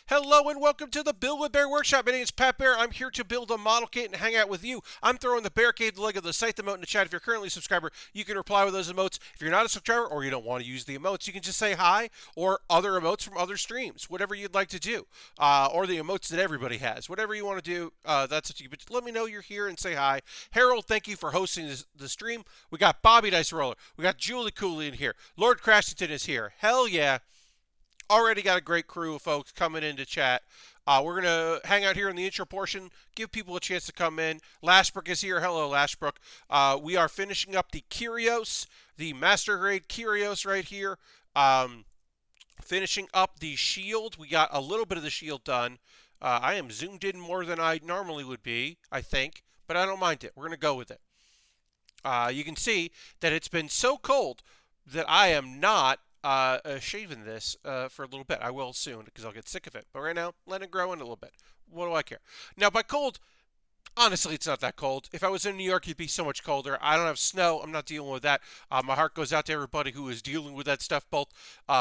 Hello and welcome to the Build With Baer Workshop. My name is Pat Bear. I'm here to build a model kit and hang out with you. I'm throwing the Bear Cave, the leg of the site emote in the chat. If you're currently a subscriber, you can reply with those emotes. If you're not a subscriber or you don't want to use the emotes, you can just say hi or other emotes from other streams, whatever you'd like to do, or the emotes that everybody has. Whatever you want to do, that's up to you. But let me know you're here and say hi. Harold, thank you for hosting the stream. We got Bobby Dice Roller. We got Julie Cooley in here. Lord Crashington is here. Hell yeah. Already got a great crew of folks coming in to chat. We're going to hang out here in the intro portion, give people a chance to come in. Lashbrook is here. Hello, Lashbrook. We are finishing up the Kyrios, the Master Grade Kyrios right here. Finishing up the shield. We got a little bit of the shield done. I am zoomed in more than I normally would be, I think, but I don't mind it. We're going to go with it. You can see that it's been so cold that I am not shaving this for a little bit. I will soon because I'll get sick of it. But right now, let it grow in a little bit. What do I care? Now, by cold, honestly, it's not that cold. If I was in New York, it'd be so much colder. I don't have snow. I'm not dealing with that. My heart goes out to everybody who is dealing with that stuff, both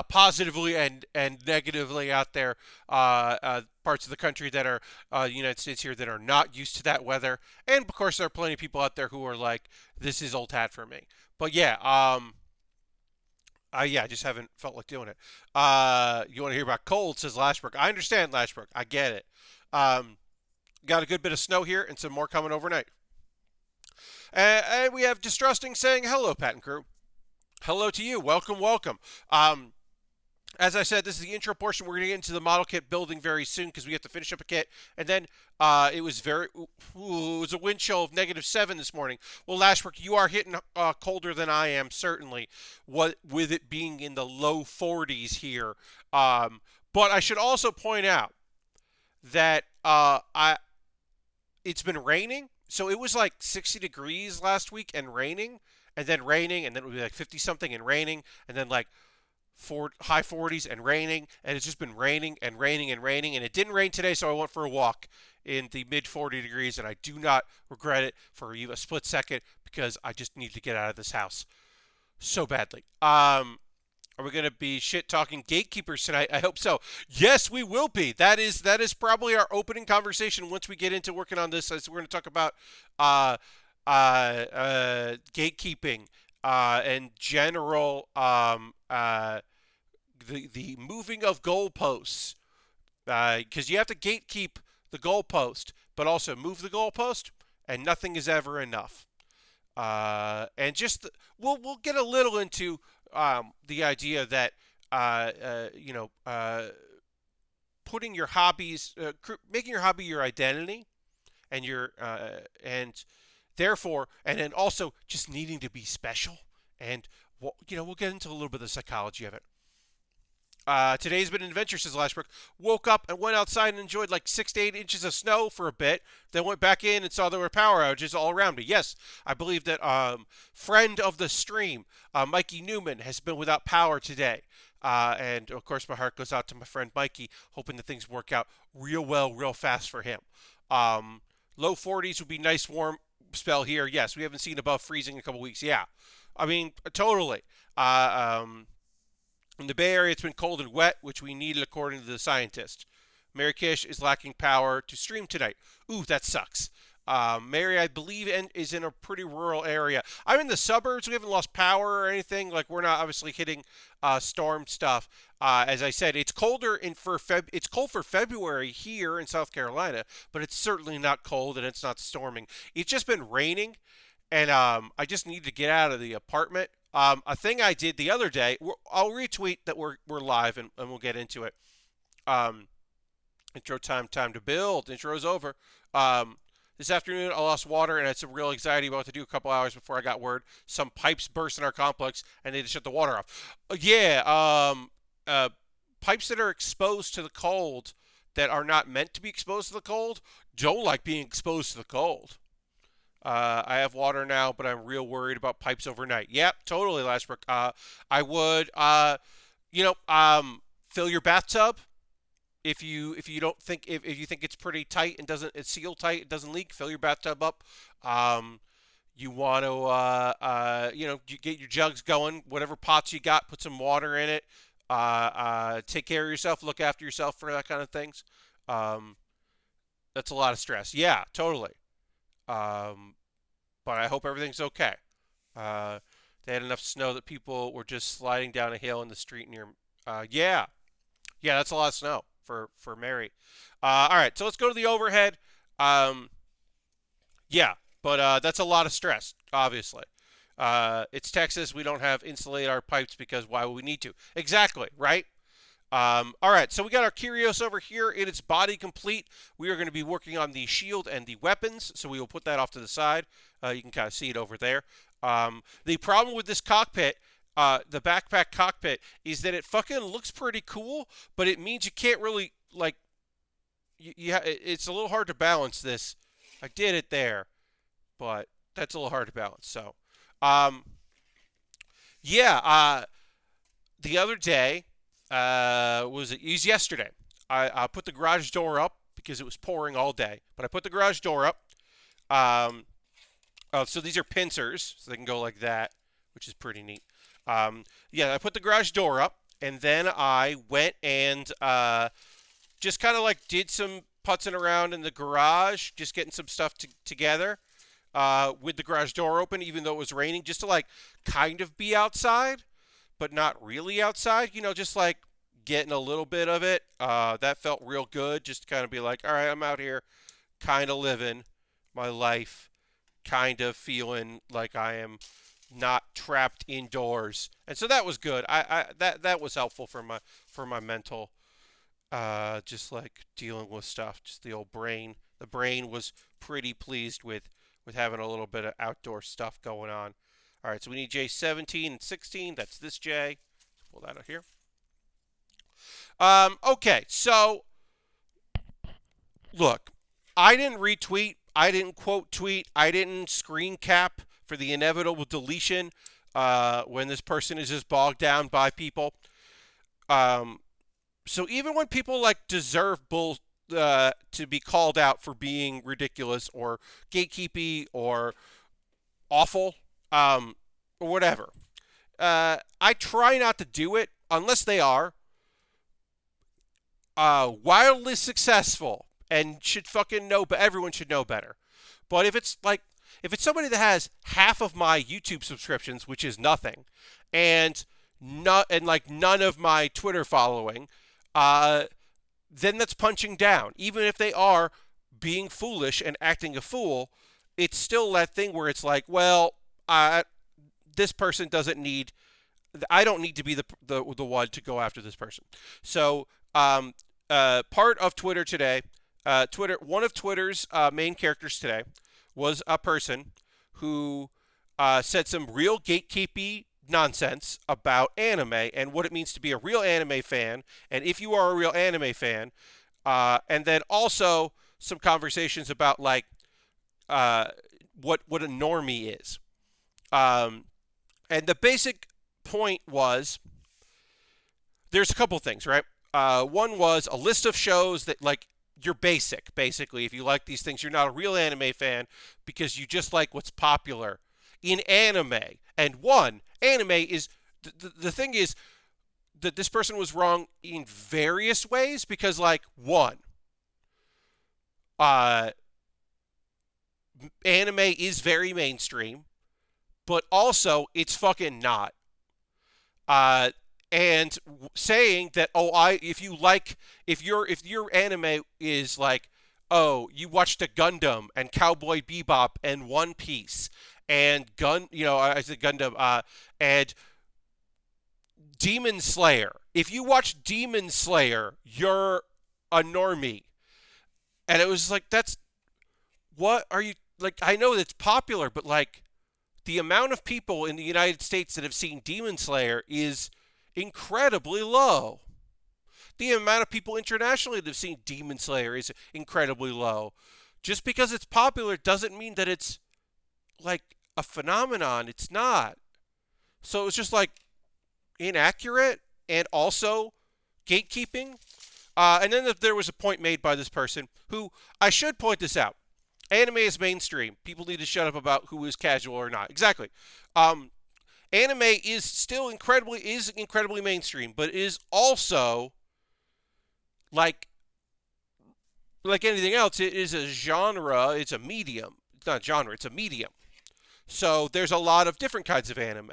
positively and negatively out there. Parts of the country that are United States here that are not used to that weather. And, of course, there are plenty of people out there who are like, this is old hat for me. But, yeah, I just haven't felt like doing it. You want to hear about cold, says Lashbrook. I understand, Lashbrook. I get it. Got a good bit of snow here and some more coming overnight. And we have Distrusting saying, hello, Pat and crew. Hello to you. Welcome, welcome. As I said, this is the intro portion. We're going to get into the model kit building very soon because we have to finish up a kit. And then it was it was a wind chill of -7 this morning. Well, Lashbrook, you are hitting colder than I am, certainly, with it being in the low 40s here. But I should also point out that it's been raining. So it was like 60 degrees last week and raining, and then it would be like 50-something and raining, and then like high 40s and raining, and it's just been raining and raining and raining, and it didn't rain today, so I went for a walk in the mid 40 degrees, and I do not regret it for even a split second because I just need to get out of this house so badly. Are we going to be shit talking gatekeepers tonight? I hope so. Yes, we will be. That is probably our opening conversation once we get into working on this. As we're going to talk about gatekeeping and general the moving of goalposts, because you have to gatekeep the goalpost, but also move the goalpost, and nothing is ever enough. And just we'll get a little into the idea that putting your hobbies, making your hobby your identity, and and therefore, and then also just needing to be special, and we'll get into a little bit of the psychology of it. Today's been an adventure, says Lashbrook. Woke up and went outside and enjoyed like 6 to 8 inches of snow for a bit. Then went back in and saw there were power outages all around me. Yes, I believe that friend of the stream, Mikey Newman, has been without power today. And, of course, my heart goes out to my friend Mikey, hoping that things work out real well, real fast for him. Low 40s would be nice warm spell here. Yes, we haven't seen above freezing in a couple weeks. Yeah, I mean, totally. In the Bay Area, it's been cold and wet, which we needed according to the scientists. Mary Kish is lacking power to stream tonight. Ooh, that sucks. Mary, I believe, is in a pretty rural area. I'm in the suburbs. We haven't lost power or anything. Like, we're not obviously hitting storm stuff. As I said, it's colder it's cold for February here in South Carolina, but it's certainly not cold and it's not storming. It's just been raining, and I just need to get out of the apartment. A thing I did the other day, I'll retweet that we're live and we'll get into it. Intro time to build. Intro's over. This afternoon, I lost water and had some real anxiety about what to do a couple hours before I got word. Some pipes burst in our complex and they had to shut the water off. Pipes that are exposed to the cold that are not meant to be exposed to the cold don't like being exposed to the cold. I have water now, but I'm real worried about pipes overnight. Yep, totally, Lashbrook. I would, fill your bathtub. If you don't think if you think it's pretty tight and it's sealed tight, it doesn't leak, fill your bathtub up. You want to you get your jugs going, whatever pots you got, put some water in it. Take care of yourself, look after yourself for that kind of things. Um, that's a lot of stress. Yeah, totally. Um, but I hope everything's okay. Uh, they had enough snow that people were just sliding down a hill in the street near. Yeah, yeah, that's a lot of snow for Mary. All right, so let's go to the overhead. Um, yeah, but that's a lot of stress, obviously. It's Texas. We don't have insulate our pipes because why would we need to? Exactly, right? All right, so we got our Kyrios over here in its body complete. We are going to be working on the shield and the weapons, so we will put that off to the side. You can kind of see it over there. The problem with this cockpit, the backpack cockpit, is that it fucking looks pretty cool, but it means you can't really, like, it's a little hard to balance this. I did it there, but that's a little hard to balance. So, um, yeah, the other day, it was yesterday. I put the garage door up because it was pouring all day, but I put the garage door up. Um, so these are pincers, so they can go like that, which is pretty neat. Yeah, I put the garage door up, and then I went and just kind of like did some putzing around in the garage, just getting some stuff together with the garage door open, even though it was raining, just to like kind of be outside, but not really outside. You know, just like getting a little bit of it. That felt real good, just to kind of be like, all right, I'm out here kind of living my life, kind of feeling like I am not trapped indoors. And so that was good. That was helpful for my mental just like dealing with stuff, just the old brain. The brain was pretty pleased with having a little bit of outdoor stuff going on. All right, so we need J17 and 16. That's this J. Pull that out here. Okay, so look, I didn't retweet, I didn't quote tweet, I didn't screen cap for the inevitable deletion when this person is just bogged down by people. So even when people like deserve to be called out for being ridiculous or gatekeepy or awful, or whatever, I try not to do it unless they are wildly successful and should fucking know, but everyone should know better. But if it's somebody that has half of my YouTube subscriptions, which is nothing, and like none of my Twitter following, then that's punching down. Even if they are being foolish and acting a fool, it's still that thing where it's like, well, this person doesn't need. I don't need to be the one to go after this person. So, part of Twitter today, one of Twitter's main characters today was a person who said some real gatekeepy nonsense about anime and what it means to be a real anime fan, and if you are a real anime fan, and then also some conversations about like what a normie is. And the basic point was there's a couple things, right? One was a list of shows that like you're basic. Basically, if you like these things, you're not a real anime fan because you just like what's popular in anime. And one, anime is the thing is that this person was wrong in various ways because like one, anime is very mainstream, but also it's fucking not. And saying that if your anime is like, oh, you watched a Gundam and Cowboy Bebop and One Piece and I said Gundam and Demon Slayer. If you watch Demon Slayer, you're a normie. And it was like, what are you like? I know it's popular, but like the amount of people in the United States that have seen Demon Slayer is incredibly low. The amount of people internationally that have seen Demon Slayer is incredibly low. Just because it's popular doesn't mean that it's like a phenomenon. It's not. So it was just like inaccurate and also gatekeeping. And then there was a point made by this person who, I should point this out. Anime is mainstream. People need to shut up about who is casual or not. Exactly. anime is still incredibly mainstream, but is also like anything else. It is a genre. It's a medium. It's not a genre. It's a medium. So there's a lot of different kinds of anime.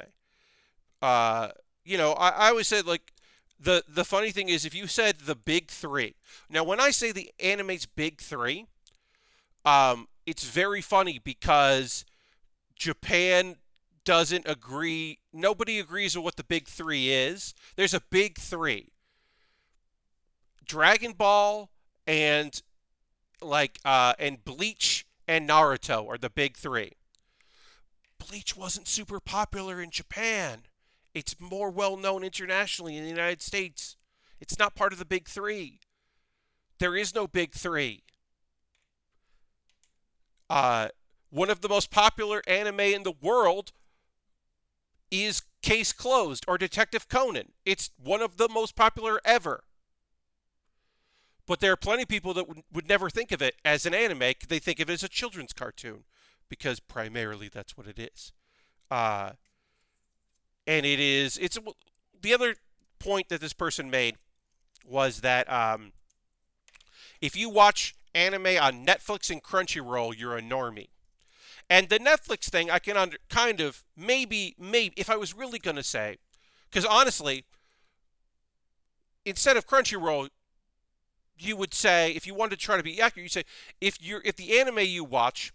Uh, I always said like the funny thing is if you said the big three. Now when I say the anime's big three, it's very funny because Japan doesn't agree. Nobody agrees with what the big three is. There's a big three: Dragon Ball and and Bleach and Naruto are the big three. Bleach wasn't super popular in Japan. It's more well known internationally in the United States. It's not part of the big three. There is no big three. One of the most popular anime in the world is Case Closed or Detective Conan. It's one of the most popular ever. But there are plenty of people that would never think of it as an anime. They think of it as a children's cartoon because primarily that's what it is. And it's the other point that this person made was that if you watch anime on Netflix and Crunchyroll, you're a normie. And the Netflix thing, I can maybe, if I was really going to say, because honestly, instead of Crunchyroll, you would say, if you wanted to try to be accurate, you say, if the anime you watch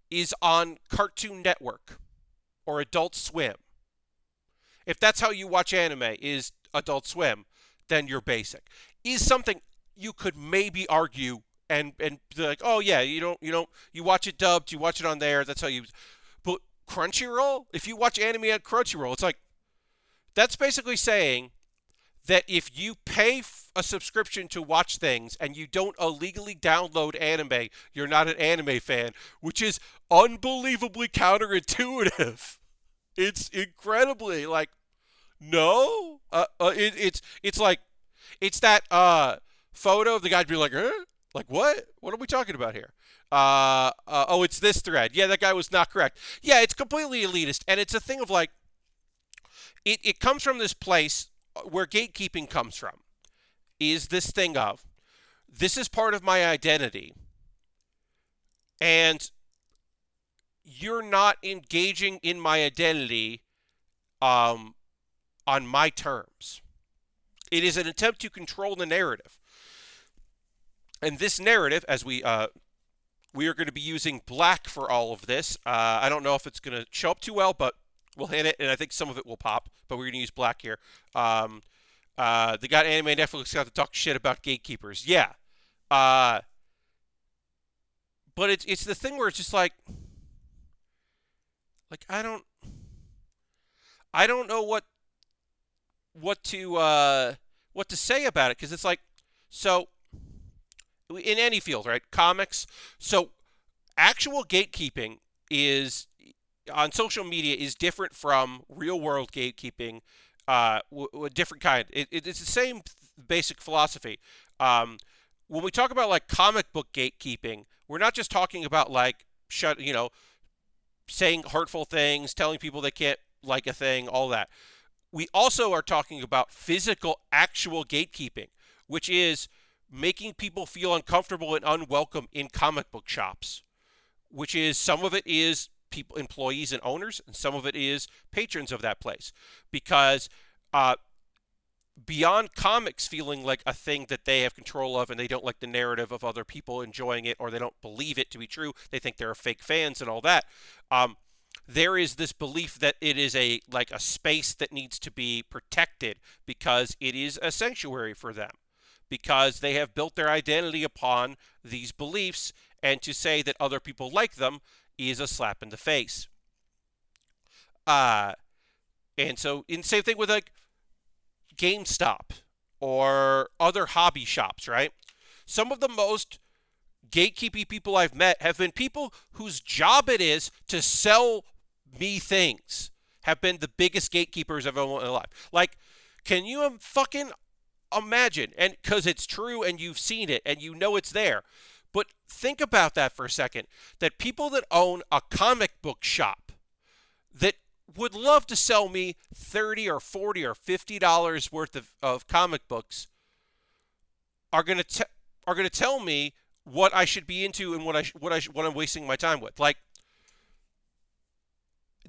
is on Cartoon Network or Adult Swim, if that's how you watch anime is Adult Swim, then you're basic. Is something you could maybe argue and be like, oh yeah, you watch it dubbed, you watch it on there, that's how you. But Crunchyroll, if you watch anime on Crunchyroll, it's like that's basically saying that if you pay a subscription to watch things and you don't illegally download anime, you're not an anime fan, which is unbelievably counterintuitive. It's incredibly like, no, it's like, it's that photo of the guy being like, huh? Like what? What are we talking about here? Oh, it's this thread. Yeah, that guy was not correct. Yeah, it's completely elitist, and it's a thing of like, it comes from this place where gatekeeping comes from. Is this thing of, this is part of my identity, and you're not engaging in my identity on my terms. It is an attempt to control the narrative. And this narrative, as we are going to be using black for all of this. I don't know if it's going to show up too well, but we'll hit it, and I think some of it will pop. But we're going to use black here. They got anime Netflix got to talk shit about gatekeepers. Yeah. But it's the thing where it's just like I don't know what to say about it, because it's like, so in any field, right? Comics. So actual gatekeeping is on social media is different from real world gatekeeping. A different kind. It's the same basic philosophy. When we talk about like comic book gatekeeping, we're not just talking about like saying hurtful things, telling people they can't like a thing, all that. We also are talking about physical, actual gatekeeping, which is making people feel uncomfortable and unwelcome in comic book shops, which is, some of it is people, employees and owners, and some of it is patrons of that place. Because beyond comics feeling like a thing that they have control of and they don't like the narrative of other people enjoying it, or they don't believe it to be true, they think they're fake fans and all that, there is this belief that it is a space that needs to be protected because it is a sanctuary for them, because they have built their identity upon these beliefs, and to say that other people like them is a slap in the face. And so, in the same thing with like GameStop or other hobby shops, right? Some of the most gatekeepy people I've met have been people whose job it is to sell me things, have been the biggest gatekeepers I've ever met in my life. Like, can you fucking imagine? And because it's true and you've seen it and you know it's there. But think about that for a second, that people that own a comic book shop, that would love to sell me 30 or 40 or $50 worth of comic books are going to tell me what I should be into and what I'm wasting my time with. Like,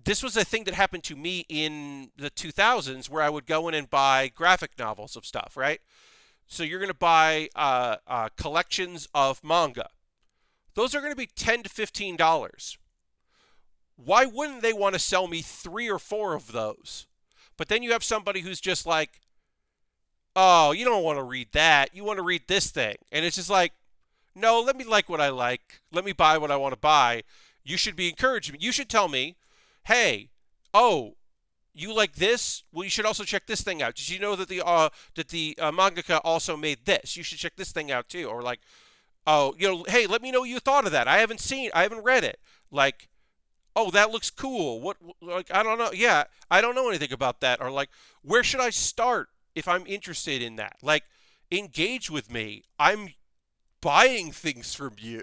this was a thing that happened to me in the 2000s where I would go in and buy graphic novels of stuff, right? So you're going to buy collections of manga. Those are going to be $10 to $15. Why wouldn't they want to sell me 3 or 4 of those? But then you have somebody who's just like, oh, you don't want to read that. You want to read this thing. And it's just like, no, let me like what I like. Let me buy what I want to buy. You should be encouraging me. You should tell me, hey, oh, you like this? Well, you should also check this thing out. Did you know that the mangaka also made this? You should check this thing out too. Or like, oh, hey, let me know what you thought of that. I haven't read it. Like, oh, that looks cool. What, like, I don't know. Yeah, I don't know anything about that. Or like, where should I start if I'm interested in that? Like, engage with me. I'm buying things from you.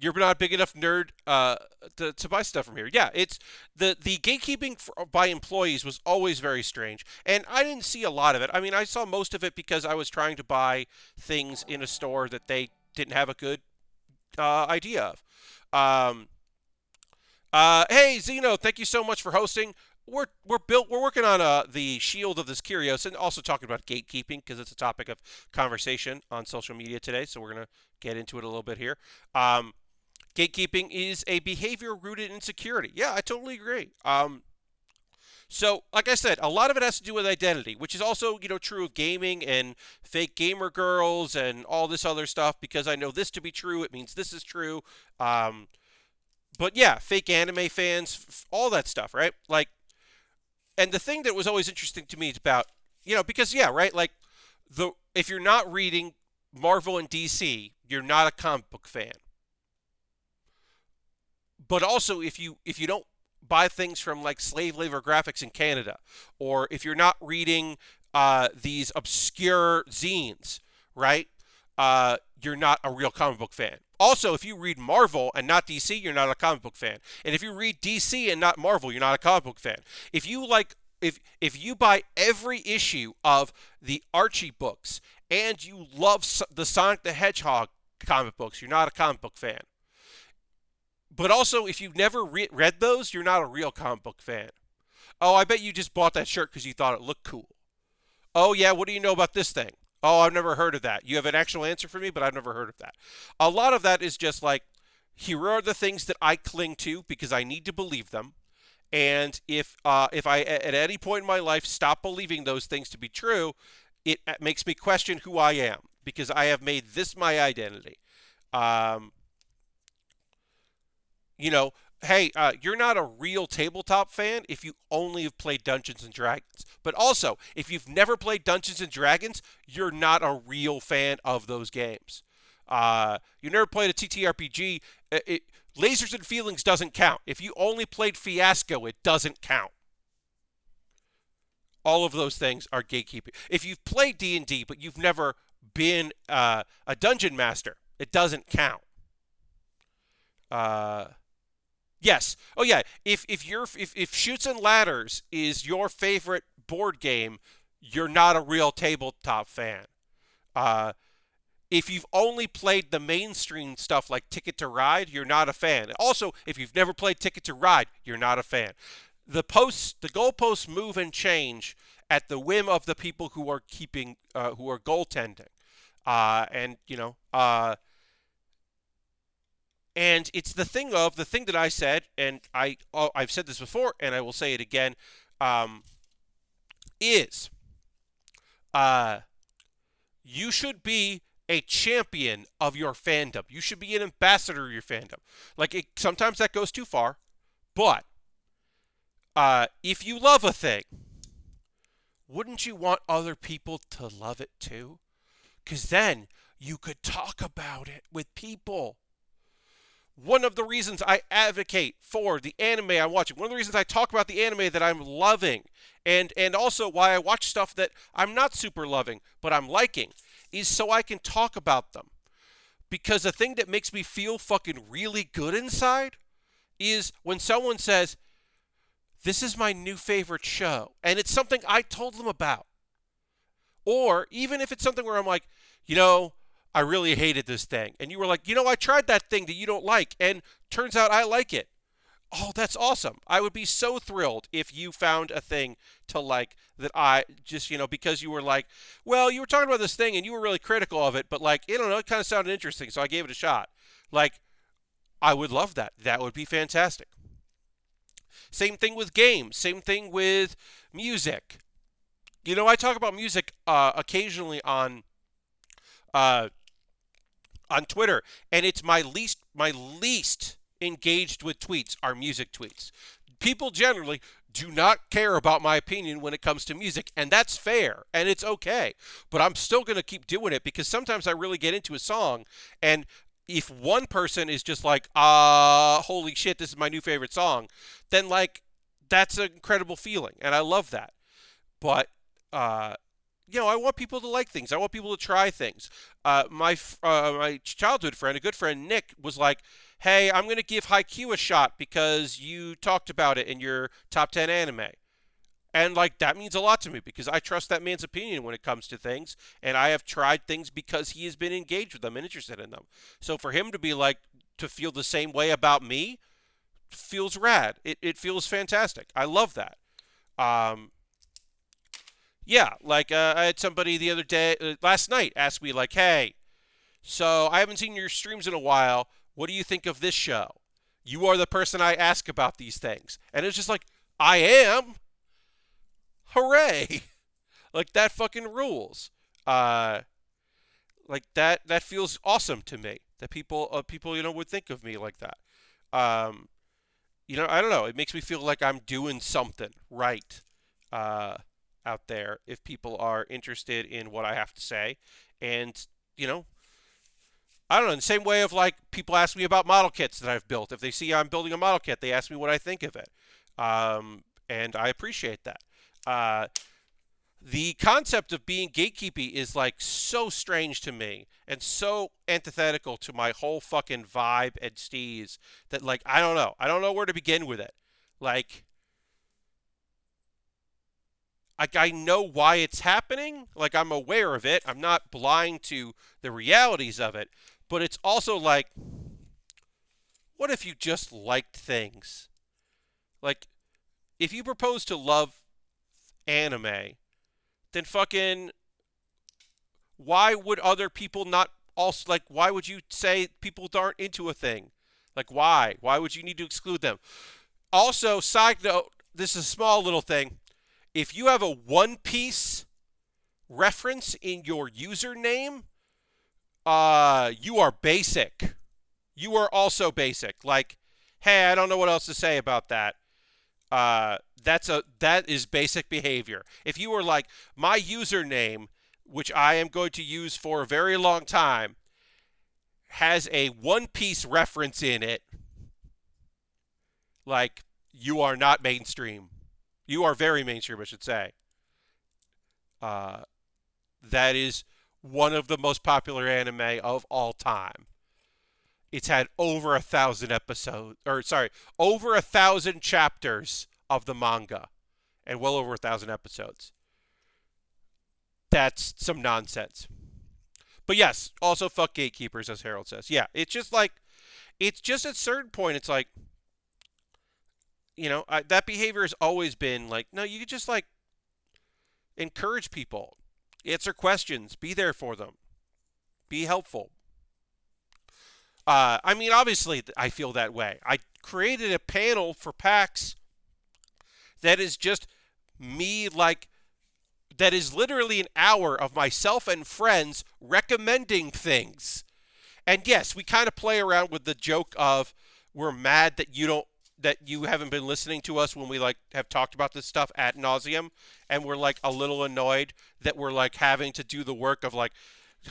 You're not a big enough nerd to buy stuff from here. Yeah, it's the gatekeeping by employees was always very strange, and I didn't see a lot of it. I mean, I saw most of it because I was trying to buy things in a store that they didn't have a good idea of. Hey Zeno, thank you so much for hosting. We're working on the shield of this Kyrios, and also talking about gatekeeping because it's a topic of conversation on social media today. So we're gonna get into it a little bit here. Gatekeeping is a behavior rooted in insecurity. Yeah, I totally agree. So, like I said, a lot of it has to do with identity, which is also, true of gaming and fake gamer girls and all this other stuff. Because I know this to be true, it means this is true. But yeah, fake anime fans, all that stuff, right? Like, and the thing that was always interesting to me is about, because yeah, right, like if you're not reading Marvel and DC, you're not a comic book fan. But also, if you don't buy things from like slave labor graphics in Canada, or if you're not reading these obscure zines, right? You're not a real comic book fan. Also, if you read Marvel and not DC, you're not a comic book fan. And if you read DC and not Marvel, you're not a comic book fan. If you if you buy every issue of the Archie books and you love the Sonic the Hedgehog comic books, you're not a comic book fan. But also, if you've never read those, you're not a real comic book fan. Oh, I bet you just bought that shirt because you thought it looked cool. Oh, yeah, what do you know about this thing? Oh, I've never heard of that. You have an actual answer for me, but I've never heard of that. A lot of that is just like, here are the things that I cling to because I need to believe them. And if I, at any point in my life, stop believing those things to be true, it makes me question who I am because I have made this my identity. Hey, you're not a real tabletop fan if you only have played Dungeons & Dragons. But also, if you've never played Dungeons & Dragons, you're not a real fan of those games. You never played a TTRPG, Lasers and Feelings doesn't count. If you only played Fiasco, it doesn't count. All of those things are gatekeeping. If you've played D&D, but you've never been a dungeon master, it doesn't count. Yes. Oh yeah. If Chutes and Ladders is your favorite board game, you're not a real tabletop fan. If you've only played the mainstream stuff like Ticket to Ride, you're not a fan. Also, if you've never played Ticket to Ride, you're not a fan. The goalposts move and change at the whim of the people who are goaltending, and it's the thing that I said, and I've said this before, and I will say it again, is you should be a champion of your fandom. You should be an ambassador of your fandom. Like, sometimes that goes too far, but if you love a thing, wouldn't you want other people to love it too? Because then you could talk about it with people. One of the reasons I advocate for the anime I'm watching, one of the reasons I talk about the anime that I'm loving, and also why I watch stuff that I'm not super loving, but I'm liking, is so I can talk about them. Because the thing that makes me feel fucking really good inside is when someone says, this is my new favorite show, and it's something I told them about. Or even if it's something where I'm like, I really hated this thing. And you were like, I tried that thing that you don't like, and turns out I like it. Oh, that's awesome. I would be so thrilled if you found a thing to like that I just, because you were like, well, you were talking about this thing and you were really critical of it, but like, I don't know, it kind of sounded interesting, so I gave it a shot. Like, I would love that. That would be fantastic. Same thing with games. Same thing with music. I talk about music occasionally uh, on Twitter, and it's my least engaged with tweets are music tweets. People generally do not care about my opinion when it comes to music, and that's fair, and it's okay. But I'm still going to keep doing it because sometimes I really get into a song, and if one person is just like, holy shit, this is my new favorite song, then like that's an incredible feeling, and I love that. But I want people to like things. I want people to try things. My childhood friend, a good friend, Nick, was like, hey, I'm going to give Haikyuu a shot because you talked about it in your top 10 anime. And, like, that means a lot to me because I trust that man's opinion when it comes to things. And I have tried things because he has been engaged with them and interested in them. So for him to be like, to feel the same way about me feels rad. It feels fantastic. I love that. Yeah, like I had somebody the other day, last night, ask me like, "Hey, so I haven't seen your streams in a while. What do you think of this show? You are the person I ask about these things." And it's just like, I am. Hooray! Like that fucking rules. Like that feels awesome to me. That people would think of me like that. Um, I don't know. It makes me feel like I'm doing something right. Out there if people are interested in what I have to say. And, I don't know, in the same way of like people ask me about model kits that I've built. If they see I'm building a model kit, they ask me what I think of it. And I appreciate that. The concept of being gatekeepy is like so strange to me and so antithetical to my whole fucking vibe and steez that like, I don't know. I don't know where to begin with it. Like, I know why it's happening. Like, I'm aware of it. I'm not blind to the realities of it. But it's also like, what if you just liked things? Like, if you propose to love anime, then fucking, why would other people not also, like, why would you say people aren't into a thing? Like, why? Why would you need to exclude them? Also, side note, this is a small little thing. If you have a One Piece reference in your username, you are basic. You are also basic. Like, hey, I don't know what else to say about that. That is basic behavior. If you were like, my username, which I am going to use for a very long time, has a One Piece reference in it, like, you are not mainstream. You are very mainstream, I should say. That is one of the most popular anime of all time. It's had over 1,000 episodes, over 1,000 chapters of the manga, and well over 1,000 episodes. That's some nonsense. But yes, also fuck gatekeepers, as Harold says. Yeah, it's just like, it's just at a certain point, it's like, that behavior has always been like, no, you could just like encourage people, answer questions, be there for them, be helpful. I mean, obviously, I feel that way. I created a panel for PAX that is just me, like, that is literally an hour of myself and friends recommending things. And yes, we kind of play around with the joke of we're mad that you haven't been listening to us when we like have talked about this stuff ad nauseum, and we're like a little annoyed that we're like having to do the work of like,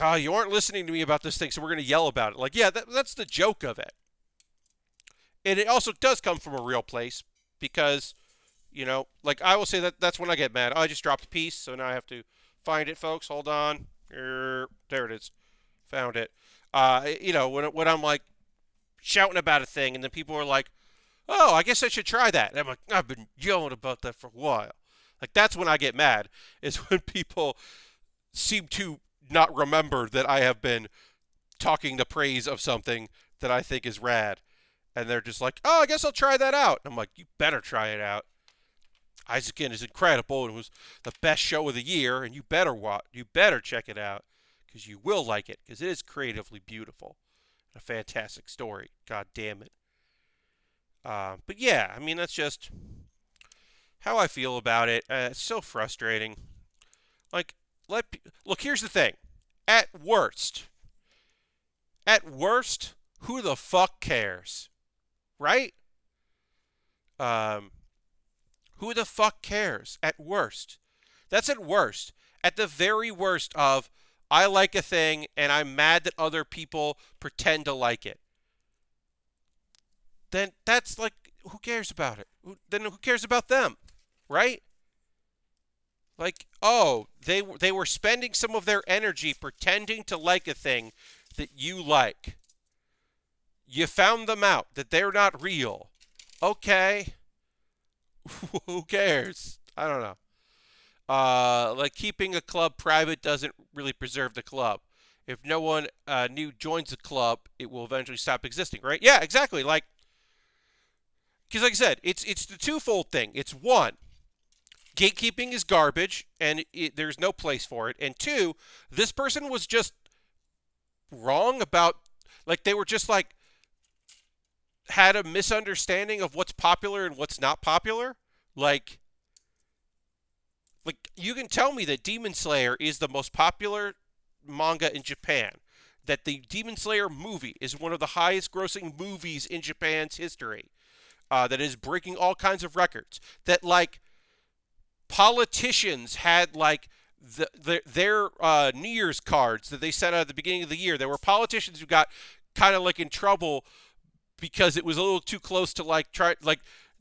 oh, you aren't listening to me about this thing, so we're going to yell about it. Like, yeah, that's the joke of it. And it also does come from a real place because, like I will say that's when I get mad. Oh, I just dropped a piece, so now I have to find it, folks. Hold on. There it is. Found it. When I'm like shouting about a thing, and then people are like, oh, I guess I should try that. And I'm like, I've been yelling about that for a while. Like, that's when I get mad, is when people seem to not remember that I have been talking the praise of something that I think is rad. And they're just like, oh, I guess I'll try that out. I'm like, you better try it out. Isaac is incredible, and it was the best show of the year, and you better check it out, because you will like it, because it is creatively beautiful. A fantastic story. God damn it. But yeah, I mean, that's just how I feel about it. It's so frustrating. Like, look, here's the thing. At worst, who the fuck cares? Right? Who the fuck cares? At worst. That's at worst. At the very worst of, I like a thing and I'm mad that other people pretend to like it. Then that's like, who cares about it? Then who cares about them? Right? Like, oh, they were spending some of their energy pretending to like a thing that you like. You found them out, that they're not real. Okay. Who cares? I don't know. Like, keeping a club private doesn't really preserve the club. If no one new joins the club, it will eventually stop existing, right? Yeah, exactly. Like, because like I said, it's the twofold thing. It's one, gatekeeping is garbage, and there's no place for it. And two, this person was just wrong about, like, they were just like, had a misunderstanding of what's popular and what's not popular. Like you can tell me that Demon Slayer is the most popular manga in Japan, that the Demon Slayer movie is one of the highest grossing movies in Japan's history, that is breaking all kinds of records, that like politicians had like their New Year's cards that they sent out at the beginning of the year. There were politicians who got kind of like in trouble because it was a little too close to like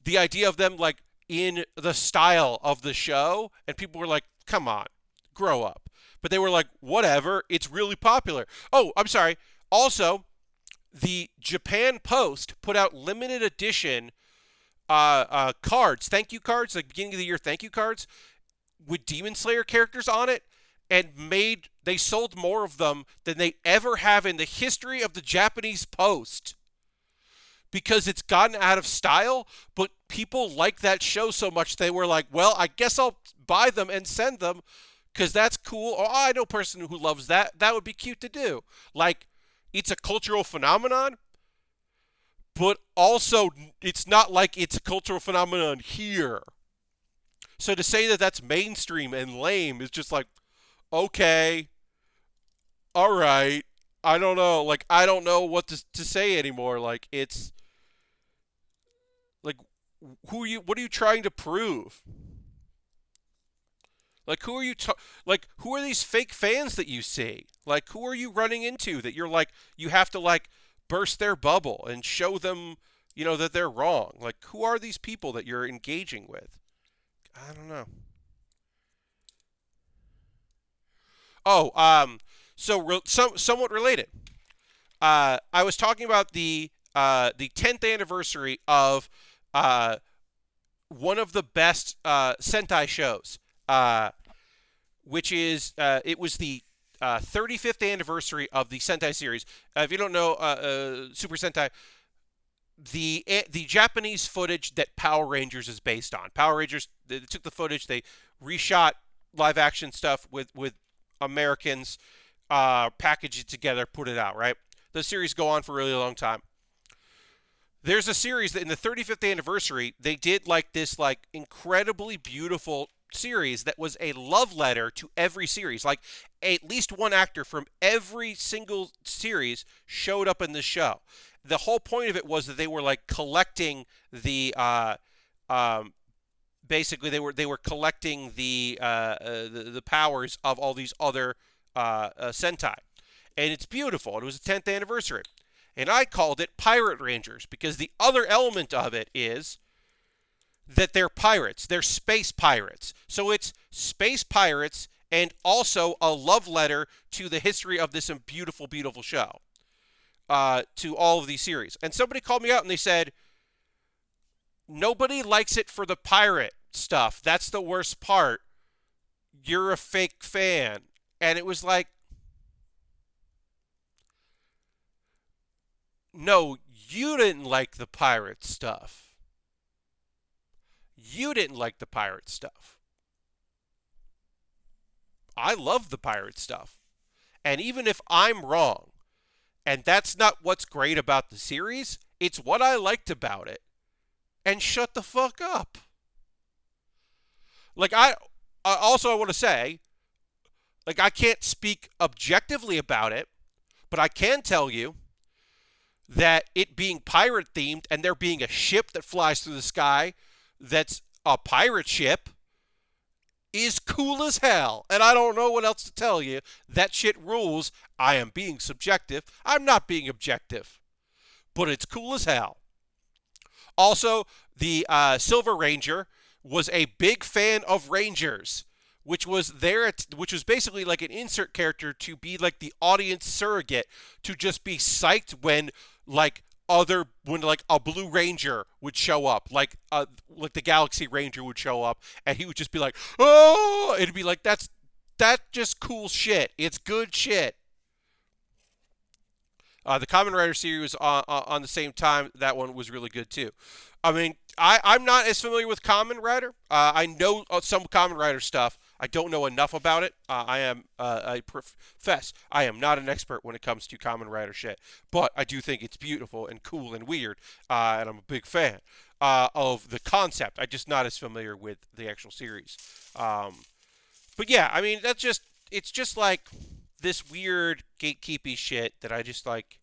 the idea of them like in the style of the show, and people were like, come on, grow up. But they were like, whatever, it's really popular. Oh, I'm sorry. Also, the Japan Post put out limited edition cards, thank you cards, like beginning of the year thank you cards with Demon Slayer characters on it, and they sold more of them than they ever have in the history of the Japanese Post, because it's gotten out of style, but people like that show so much they were like, well, I guess I'll buy them and send them because that's cool. Or, oh, I know a person who loves that. That would be cute to do. Like, it's a cultural phenomenon, but also it's not like it's a cultural phenomenon here. So to say that that's mainstream and lame is just like, okay, all right. I don't know. Like, I don't know what to say anymore. Like, it's like, what are you trying to prove? Like, who are these fake fans that you see? Like, who are you running into that you're like, you have to like burst their bubble and show them, that they're wrong? Like, who are these people that you're engaging with? I don't know. Oh, somewhat related. I was talking about the 10th anniversary of one of the best Sentai shows, which is it was the 35th anniversary of the Sentai series. If you don't know Super Sentai, the Japanese footage that Power Rangers is based on. Power Rangers, they took the footage, they reshot live action stuff with Americans, packaged it together, put it out, right? The series go on for a really long time. There's a series that in the 35th anniversary, they did like this like incredibly beautiful series that was a love letter to every series. Like, at least one actor from every single series showed up in the show. The whole point of it was that they were like collecting the basically they were collecting the powers of all these other Sentai. And it's beautiful. It was the 10th anniversary. And I called it Pirate Rangers because the other element of it is that they're pirates. They're space pirates. So it's space pirates and also a love letter to the history of this beautiful, beautiful show, to all of these series. And somebody called me out and they said, nobody likes it for the pirate stuff. That's the worst part. You're a fake fan. And it was like, no, you didn't like the pirate stuff. You didn't like the pirate stuff. I love the pirate stuff. And even if I'm wrong, and that's not what's great about the series, it's what I liked about it. And shut the fuck up. Like, I want to say, like, I can't speak objectively about it, but I can tell you that it being pirate themed and there being a ship that flies through the sky that's a pirate ship is cool as hell. And I don't know what else to tell you. That shit rules. I am being subjective. I'm not being objective. But it's cool as hell. Also, the Silver Ranger was a big fan of Rangers, which was basically like an insert character to be like the audience surrogate, to just be psyched when a Blue Ranger would show up, like the Galaxy Ranger would show up, and he would just be like, oh, it'd be like, that's just cool shit. It's good shit. The Kamen Rider series on the same time, that one was really good too. I mean, I'm not as familiar with Kamen Rider. I know some Kamen Rider stuff. I don't know enough about it. I profess I am not an expert when it comes to Kamen Rider shit. But I do think it's beautiful and cool and weird, and I'm a big fan of the concept. I'm just not as familiar with the actual series. But yeah, I mean, it's just like this weird gatekeepy shit that I just like.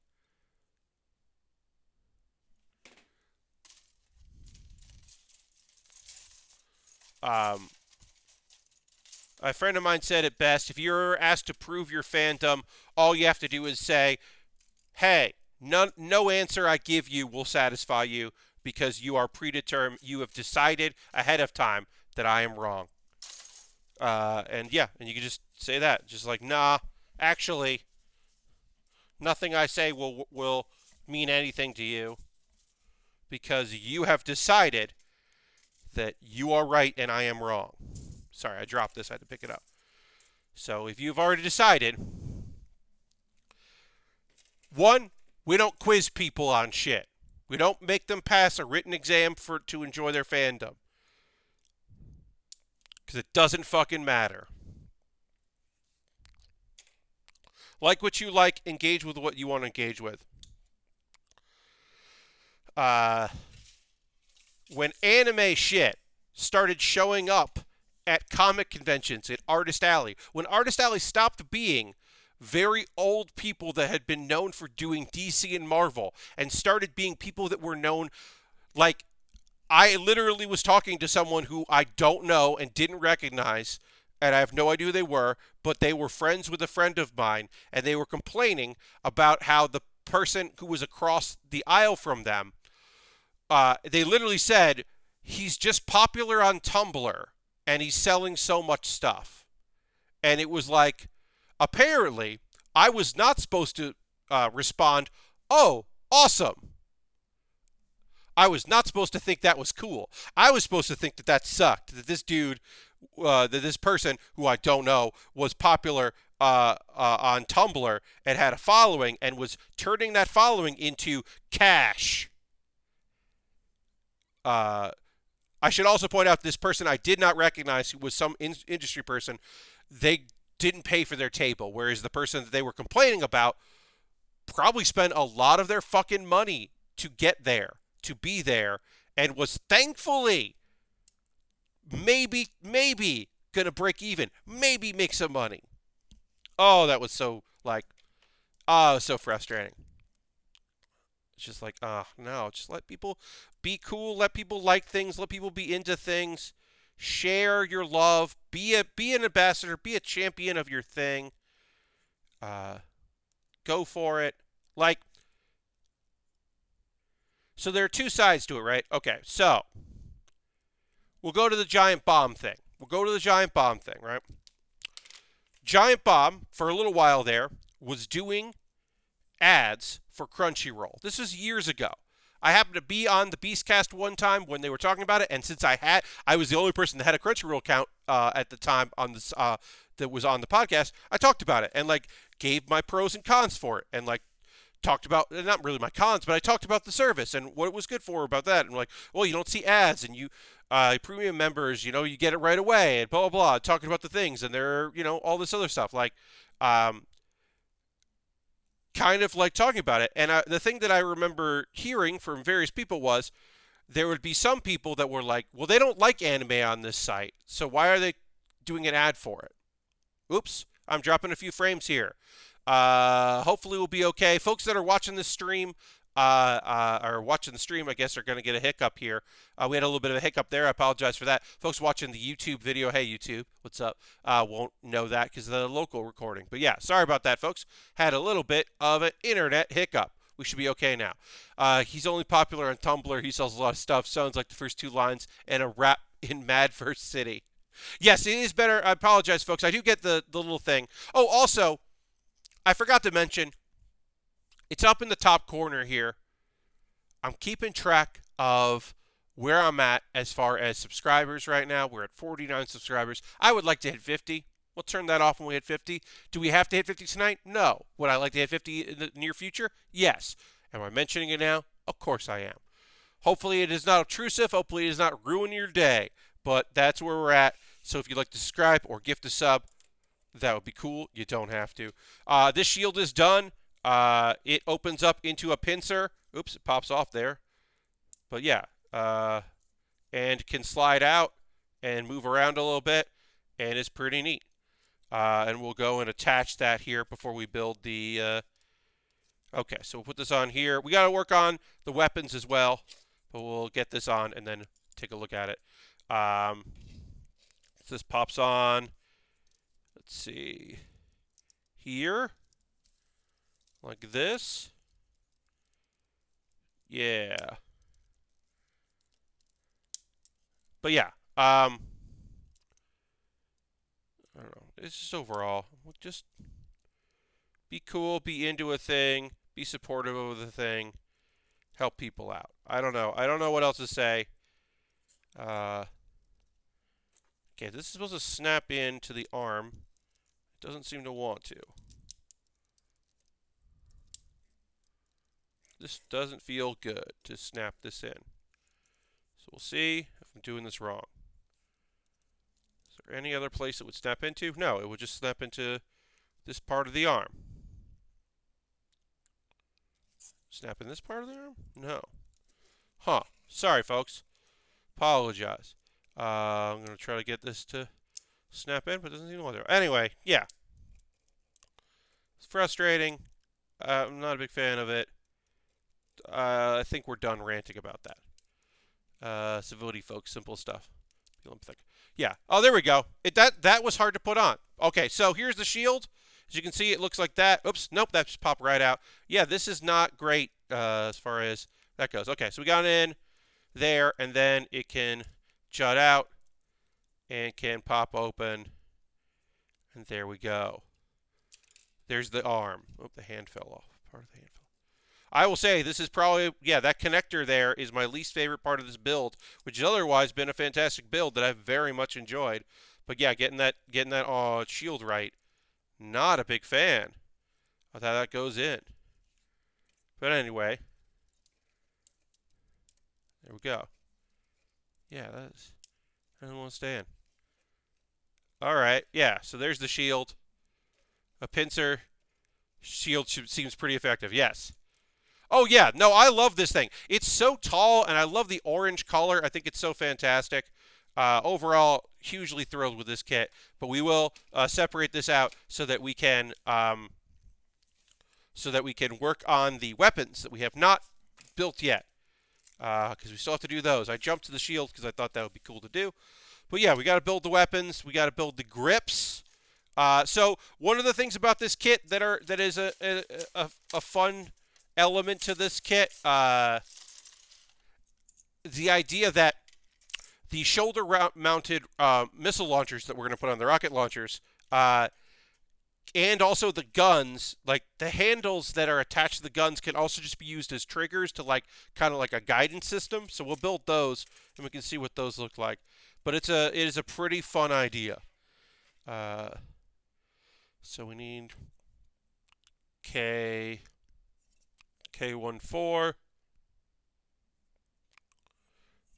A friend of mine said it best: if you're asked to prove your fandom, all you have to do is say, hey, no answer I give you will satisfy you, because you are predetermined. You have decided ahead of time that I am wrong. And you can just say that. Just like, nah, actually, nothing I say will mean anything to you, because you have decided that you are right and I am wrong. Sorry, I dropped this. I had to pick it up. So if you've already decided, one, we don't quiz people on shit. We don't make them pass a written exam to enjoy their fandom, because it doesn't fucking matter. Like what you like, engage with what you want to engage with. When anime shit started showing up at comic conventions at Artist Alley, when Artist Alley stopped being very old people that had been known for doing DC and Marvel and started being people that were known, like, I literally was talking to someone who I don't know and didn't recognize, and I have no idea who they were, but they were friends with a friend of mine, and they were complaining about how the person who was across the aisle from them, they literally said, he's just popular on Tumblr, and he's selling so much stuff. And it was like, apparently, I was not supposed to respond, oh, awesome. I was not supposed to think that was cool. I was supposed to think that sucked, that this dude, that this person, who I don't know, was popular on Tumblr and had a following and was turning that following into cash. I should also point out this person I did not recognize, who was some industry person. They didn't pay for their table, whereas the person that they were complaining about probably spent a lot of their fucking money to get there, to be there, and was thankfully maybe gonna break even, maybe make some money. Oh, that was so so frustrating. It's just like, no, just let people be cool, let people like things, let people be into things, share your love, be an ambassador, be a champion of your thing. Go for it. Like, so there are two sides to it, right? Okay, so we'll go to the giant bomb thing. Right? Giant Bomb, for a little while there, was doing ads for Crunchyroll. This was years ago. I happened to be on the Beastcast one time when they were talking about it, and since I was the only person that had a Crunchyroll account at the time on this that was on the podcast, I talked about it and like gave my pros and cons for it, and like talked about, not really my cons, but I talked about the service and what it was good for about that. And like, well, you don't see ads, and you premium members, you know, you get it right away, and blah blah blah, talking about the things, and they're, you know, all this other stuff, like kind of like talking about it. And the thing that I remember hearing from various people was there would be some people that were like, well, they don't like anime on this site, so why are they doing an ad for it? Oops, I'm dropping a few frames here. Hopefully we'll be okay. Folks that are watching this stream, or watching the stream, I guess, are going to get a hiccup here. We had a little bit of a hiccup there. I apologize for that. Folks watching the YouTube video, hey, YouTube, what's up? Won't know that because of the local recording. But yeah, sorry about that, folks. Had a little bit of an internet hiccup. We should be okay now. He's only popular on Tumblr. He sells a lot of stuff. Sounds like the first two lines and a rap in Mad First City. Yes, it is better. I apologize, folks. I do get the little thing. Oh, also, I forgot to mention, it's up in the top corner here. I'm keeping track of where I'm at as far as subscribers right now. We're at 49 subscribers. I would like to hit 50. We'll turn that off when we hit 50. Do we have to hit 50 tonight? No. Would I like to hit 50 in the near future? Yes. Am I mentioning it now? Of course I am. Hopefully it is not obtrusive. Hopefully it does not ruin your day. But that's where we're at. So if you'd like to subscribe or gift a sub, that would be cool. You don't have to. This shield is done. It opens up into a pincer. Oops, it pops off there. But yeah, and can slide out and move around a little bit, and it's pretty neat. And we'll go and attach that here before we build the... Okay, so we'll put this on here. We got to work on the weapons as well, but we'll get this on and then take a look at it. This pops on. Let's see. Here. Like this. Yeah. But yeah. I don't know. It's just overall. Just be cool, be into a thing, be supportive of the thing, help people out. I don't know. I don't know what else to say. Okay, this is supposed to snap into the arm. It doesn't seem to want to. This doesn't feel good to snap this in. So we'll see if I'm doing this wrong. Is there any other place it would snap into? No, it would just snap into this part of the arm. Snap in this part of the arm? No. Huh. Sorry, folks. Apologize. I'm going to try to get this to snap in, but it doesn't seem to want to. Anyway, yeah. It's frustrating. I'm not a big fan of it. I think we're done ranting about that. Civility, folks. Simple stuff. Yeah. Oh, there we go. That was hard to put on. Okay, so here's the shield. As you can see, it looks like that. Oops. Nope, that just popped right out. Yeah, this is not great as far as that goes. Okay, so we got it in there, and then it can jut out and can pop open. And there we go. There's the arm. Oh, the hand fell off. Part of the hand fell. I will say this is probably, yeah, that connector there is my least favorite part of this build, which has otherwise been a fantastic build that I've very much enjoyed. But yeah, getting that shield right, not a big fan of how that goes in. But anyway, there we go. Yeah, I don't want to stay in. All right, yeah, so there's the shield. A pincer shield seems pretty effective, yes. Oh, yeah, no, I love this thing. It's so tall, and I love the orange color. I think it's so fantastic. Overall, hugely thrilled with this kit. But we will separate this out so that we can work on the weapons that we have not built yet. Because we still have to do those. I jumped to the shield because I thought that would be cool to do. But yeah, we got to build the weapons. We got to build the grips. So one of the things about this kit that is a fun element to this kit, the idea that the shoulder-mounted missile launchers that we're going to put on the rocket launchers and also the guns, like the handles that are attached to the guns can also just be used as triggers to like kind of like a guidance system. So we'll build those and we can see what those look like. But it is a pretty fun idea. So we need K14.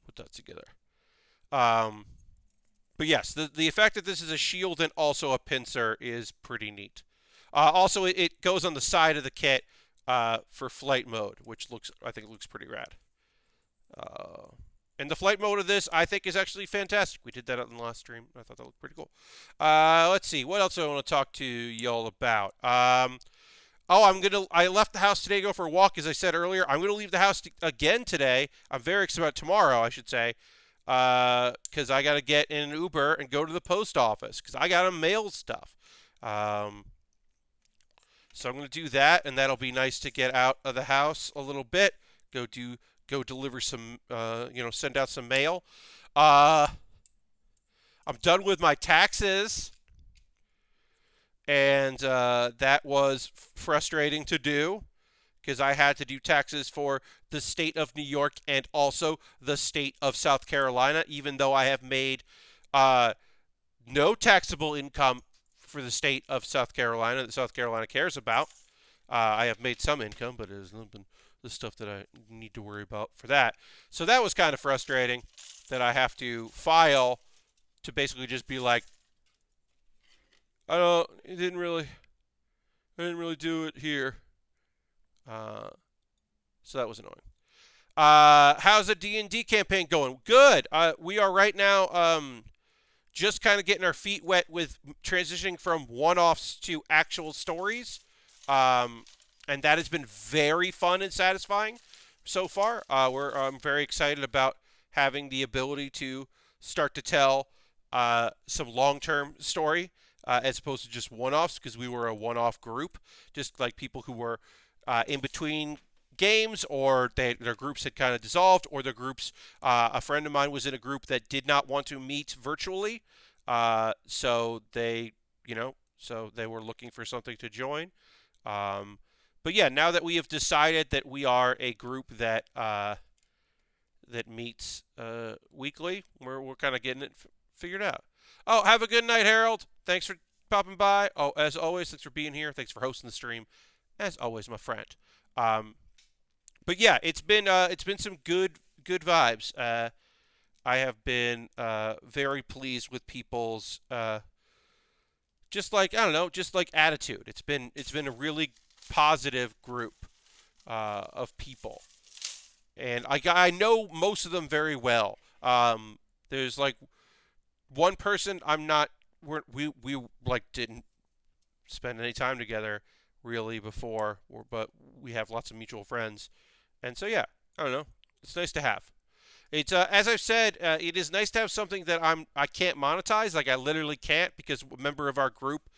Put that together. But yes, the fact that this is a shield and also a pincer is pretty neat. Also, it goes on the side of the kit for flight mode, which I think looks pretty rad. And the flight mode of this, I think, is actually fantastic. We did that on the last stream. I thought that looked pretty cool. Let's see. What else do I want to talk to y'all about? I left the house today to go for a walk, as I said earlier. I'm gonna leave the house again today. I'm very excited about tomorrow, I should say, because I gotta get in an Uber and go to the post office because I gotta mail stuff. So I'm gonna do that, and that'll be nice to get out of the house a little bit. Go deliver some, send out some mail. I'm done with my taxes. And that was frustrating to do because I had to do taxes for the state of New York and also the state of South Carolina, even though I have made no taxable income for the state of South Carolina that South Carolina cares about. I have made some income, but it has not been the stuff that I need to worry about for that. So that was kind of frustrating that I have to file to basically just be like, I didn't really do it here. So that was annoying. How's the D&D campaign going? Good. We are right now just kind of getting our feet wet with transitioning from one-offs to actual stories. And that has been very fun and satisfying so far. I'm very excited about having the ability to start to tell some long-term story as opposed to just one-offs, because we were a one-off group, just like people who were in between games, or their groups had kind of dissolved, or their groups, a friend of mine was in a group that did not want to meet virtually, so they were looking for something to join. But yeah, now that we have decided that we are a group that meets weekly, we're kind of getting it figured out. Oh, have a good night, Harold. Thanks for popping by. Oh, as always, thanks for being here. Thanks for hosting the stream. As always, my friend. But yeah, it's been some good vibes. I have been very pleased with people's just like attitude. It's been a really positive group of people, and I know most of them very well. There's like one person we like didn't spend any time together really before, but we have lots of mutual friends, and so yeah, I don't know. It's nice to have. It's as I've said, it is nice to have something that I can't monetize. Like I literally can't, because a member of our group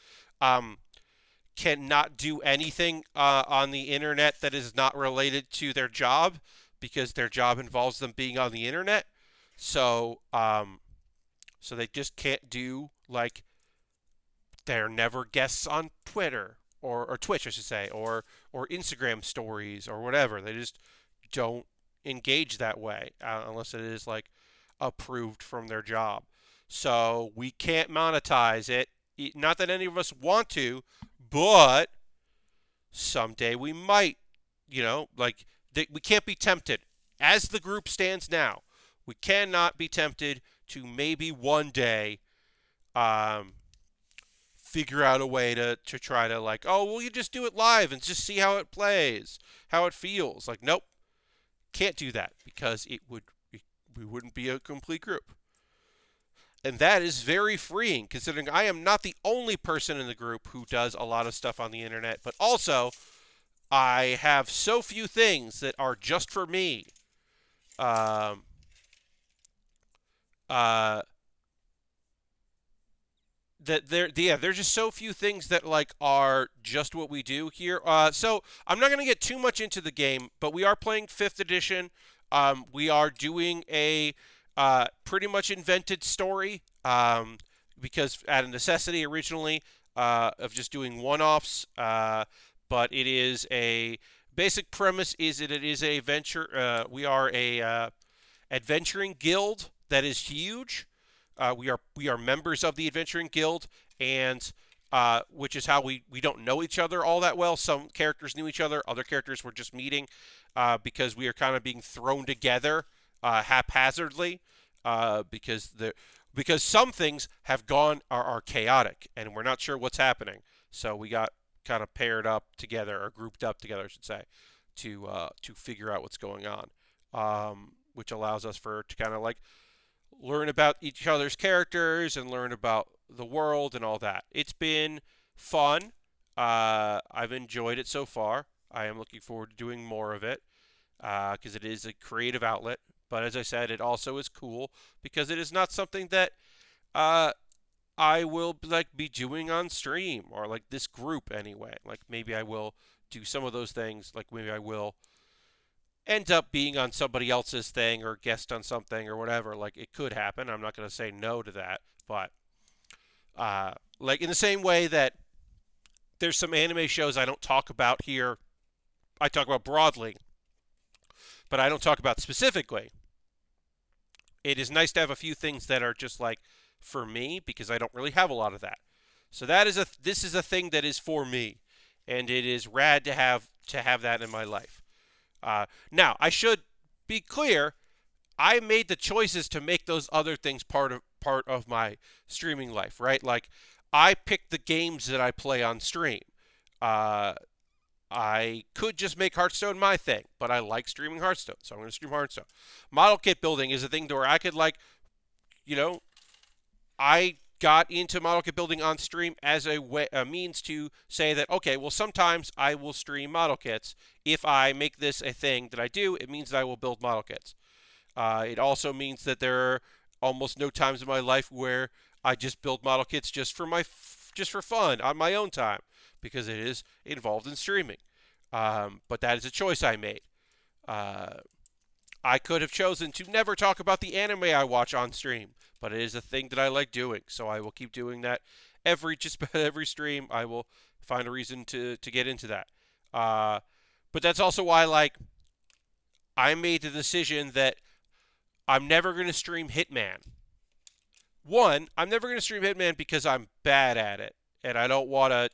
cannot do anything on the internet that is not related to their job, because their job involves them being on the internet. So so they just can't do, like, they're never guests on Twitter or Twitch, I should say, or Instagram stories or whatever. They just don't engage that way unless it is like approved from their job. So we can't monetize it. Not that any of us want to, but someday we might. We can't be tempted. As the group stands now, we cannot be tempted to maybe one day figure out a way to try to, like, oh, well, you just do it live and just see how it plays, how it feels. Like, nope, can't do that, because we wouldn't be a complete group. And that is very freeing, considering I am not the only person in the group who does a lot of stuff on the internet, but also I have so few things that are just for me. There's just so few things that like are just what we do here. So I'm not gonna get too much into the game, but we are playing 5th edition. We are doing a pretty much invented story because out of necessity originally. of just doing one-offs, but it is a basic premise is that it is a venture. We are a adventuring guild that is huge. We are members of the adventuring guild, and which is how we don't know each other all that well. Some characters knew each other, other characters were just meeting because we are kind of being thrown together haphazardly because some things have gone are chaotic and we're not sure what's happening. So we got kind of paired up together or grouped up together, I should say, to figure out what's going on, which allows us to kind of like learn about each other's characters and learn about the world and all that. It's been fun. I've enjoyed it so far. I am looking forward to doing more of it because it is a creative outlet. But as I said, it also is cool because it is not something that I will like be doing on stream or like this group anyway. Like maybe I will do some of those things. Like maybe I will end up being on somebody else's thing or guest on something or whatever. Like it could happen. I'm not going to say no to that. But like in the same way that there's some anime shows I don't talk about here. I talk about broadly, but I don't talk about specifically. It is nice to have a few things that are just like for me because I don't really have a lot of that. So this is a thing that is for me, and it is rad to have that in my life. Now I should be clear. I made the choices to make those other things part of my streaming life, right? Like I picked the games that I play on stream. I could just make Hearthstone my thing, but I like streaming Hearthstone, so I'm going to stream Hearthstone. Model kit building is a thing where I could like, I got into model kit building on stream as a means to say that, okay, well, sometimes I will stream model kits. If I make this a thing that I do, it means that I will build model kits. It also means that there are almost no times in my life where I just build model kits just for fun on my own time, because it is involved in streaming. But that is a choice I made. I could have chosen to never talk about the anime I watch on stream, but it is a thing that I like doing, so I will keep doing that. Just about every stream, I will find a reason to get into that. But that's also why, I made the decision that I'm never going to stream Hitman. One, I'm never going to stream Hitman because I'm bad at it, and I don't want to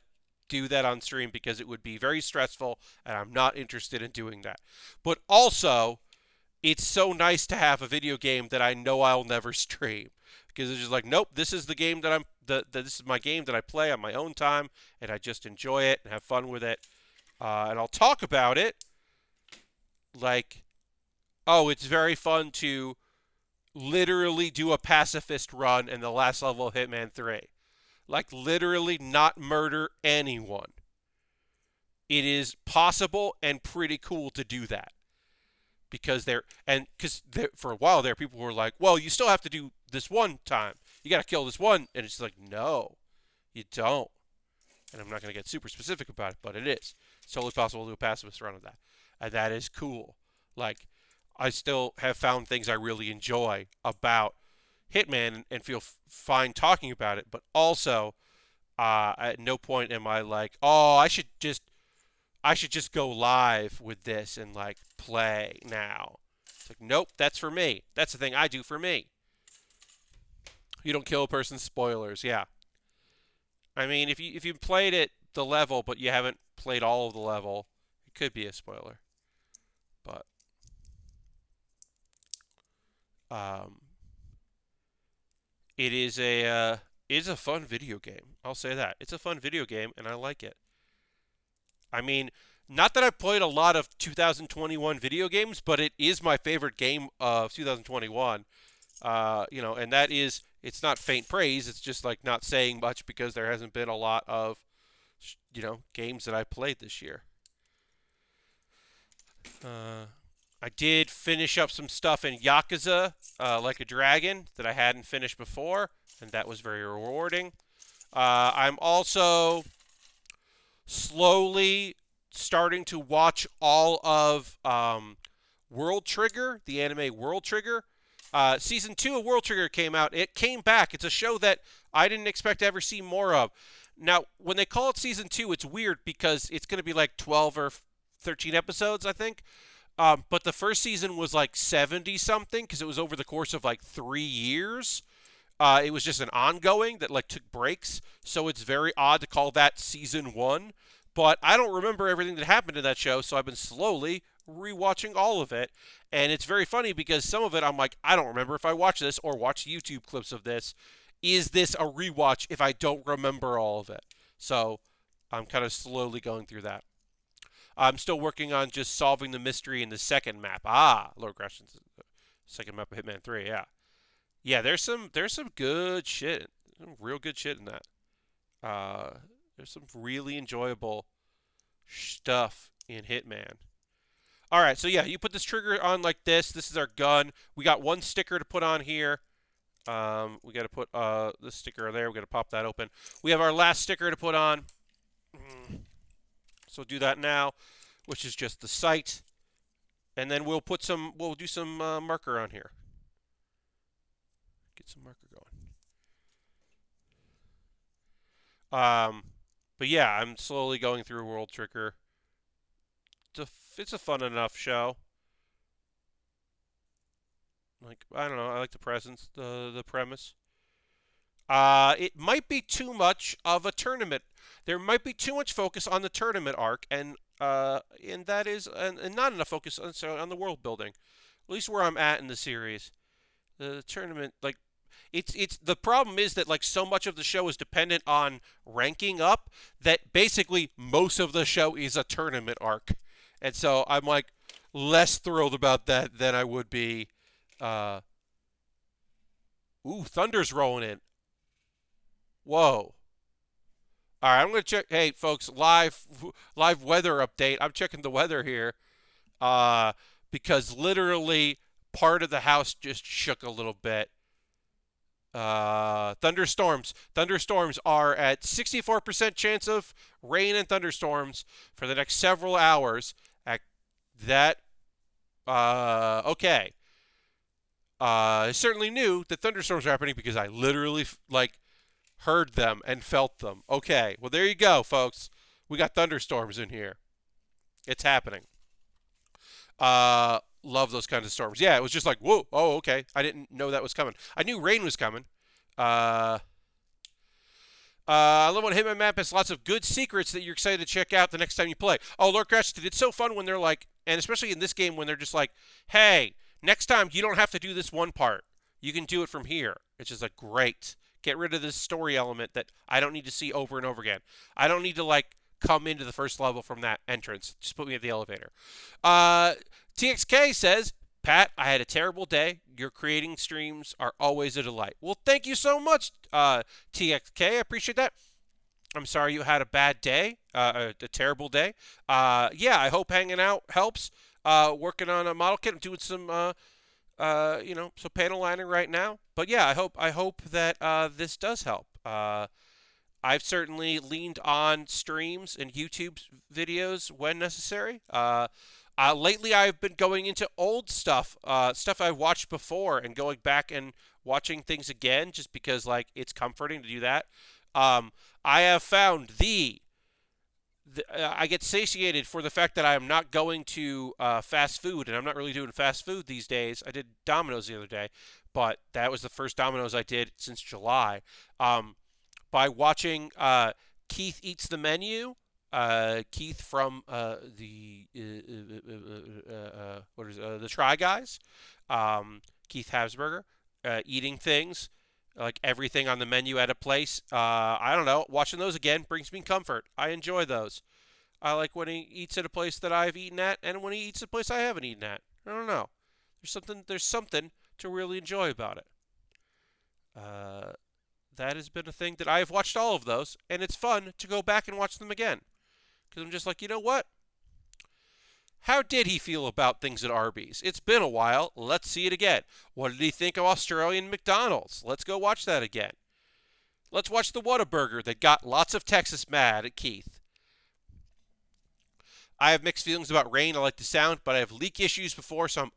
do that on stream because it would be very stressful, and I'm not interested in doing that. But also, it's so nice to have a video game that I know I'll never stream, because it's just like, nope, this is the game this is my game that I play on my own time, and I just enjoy it and have fun with it, and I'll talk about it like, oh, it's very fun to literally do a pacifist run in the last level of Hitman 3. Like, literally not murder anyone. It is possible and pretty cool to do that. Because for a while there, people were like, well, you still have to do this one time. You got to kill this one. And it's like, no, you don't. And I'm not going to get super specific about it, but it is. It's totally possible to do a pacifist run of that. And that is cool. Like, I still have found things I really enjoy about Hitman and feel fine talking about it, but also at no point am I like, oh, I should just go live with this and like play now. It's like, nope, that's for me. That's the thing I do for me. You don't kill a person, spoilers, yeah. I mean, if you played it the level but you haven't played all of the level, it could be a spoiler. But it is a fun video game. I'll say that. It's a fun video game, and I like it. I mean, not that I've played a lot of 2021 video games, but it is my favorite game of 2021. And that is, it's not faint praise. It's just like not saying much because there hasn't been a lot of, games that I played this year. I did finish up some stuff in Yakuza, Like a Dragon, that I hadn't finished before, and that was very rewarding. I'm also slowly starting to watch all of World Trigger, the anime World Trigger. Season 2 of World Trigger came out. It came back. It's a show that I didn't expect to ever see more of. Now, when they call it season 2, it's weird because it's going to be like 12 or 13 episodes, I think. But the first season was like 70 something because it was over the course of like 3 years. It was just an ongoing that like took breaks, so it's very odd to call that season 1. But I don't remember everything that happened in that show, so I've been slowly rewatching all of it, and it's very funny because some of it I'm like, I don't remember if I watch this or watch YouTube clips of this. Is this a rewatch if I don't remember all of it? So I'm kind of slowly going through that. I'm still working on just solving the mystery in the second map. Lord Crash's second map of Hitman 3. Yeah, yeah. There's some good shit, some real good shit in that. There's some really enjoyable stuff in Hitman. All right, so yeah, you put this trigger on like this. This is our gun. We got one sticker to put on here. We got to put this sticker there. We got to pop that open. We have our last sticker to put on. So do that now, which is just the sight, and then we'll do some marker on here. Get some marker going. But yeah, I'm slowly going through World Trigger. It's a fun enough show. Like, I don't know, I like the presence, the premise. It might be too much of a tournament. There might be too much focus on the tournament arc, and that is and not enough focus on the world building. At least where I'm at in the series, the tournament, like, it's the problem is that like so much of the show is dependent on ranking up that basically most of the show is a tournament arc, and so I'm like less thrilled about that than I would be. Thunder's rolling in. Whoa. All right, I'm going to check. Hey, folks, live weather update. I'm checking the weather here because literally part of the house just shook a little bit. Thunderstorms. Thunderstorms are at 64% chance of rain and thunderstorms for the next several hours. Okay. I certainly knew that thunderstorms were happening because I literally heard them and felt them. Okay, well there you go, folks. We got thunderstorms in here. It's happening. Love those kinds of storms. Yeah, it was just like, whoa, oh, okay. I didn't know that was coming. I knew rain was coming. I love when Hitman Map has lots of good secrets that you're excited to check out the next time you play. Oh, Lord Crash, it's so fun when they're like, and especially in this game when they're just like, hey, next time you don't have to do this one part. You can do it from here. It's just like, great. Get rid of this story element that I don't need to see over and over again. I don't need to come into the first level from that entrance. Just put me at the elevator. TXK says, Pat, I had a terrible day. Your creating streams are always a delight. Well, thank you so much, TXK. I appreciate that. I'm sorry you had a bad day, a terrible day. Yeah, I hope hanging out helps. Working on a model kit. I'm doing some, some panel lining right now. But yeah, I hope that this does help. I've certainly leaned on streams and YouTube videos when necessary. Lately, I've been going into old stuff, stuff I watched before, and going back and watching things again, just because it's comforting to do that. I have found I get satiated for the fact that I am not going to fast food, and I'm not really doing fast food these days. I did Domino's the other day, but that was the first Domino's I did since July. By watching Keith Eats the Menu. Keith from the Try Guys, Keith Habsburger, eating things like everything on the menu at a place. I don't know. Watching those again brings me comfort. I enjoy those. I like when he eats at a place that I've eaten at, and when he eats at a place I haven't eaten at. I don't know. There's something to really enjoy about it. That has been a thing that I have watched all of those, and it's fun to go back and watch them again. Because I'm just like, you know what? How did he feel about things at Arby's? It's been a while. Let's see it again. What did he think of Australian McDonald's? Let's go watch that again. Let's watch the Whataburger that got lots of Texas mad at Keith. I have mixed feelings about rain. I like the sound, but I have leak issues before, so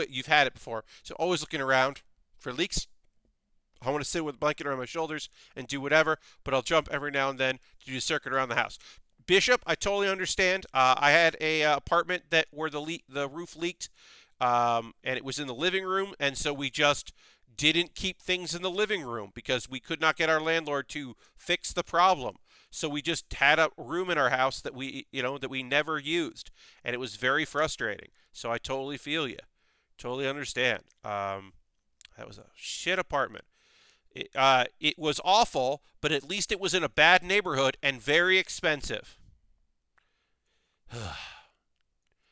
you've had it before, so always looking around for leaks. I want to sit with a blanket around my shoulders and do whatever, but I'll jump every now and then to do a circuit around the house. Bishop, I totally understand. I had a apartment that where the roof leaked, and it was in the living room, and so we just didn't keep things in the living room because we could not get our landlord to fix the problem. So we just had a room in our house that we never used, and it was very frustrating. So I totally feel you, totally understand. That was a shit apartment. It was awful, but at least it was in a bad neighborhood and very expensive.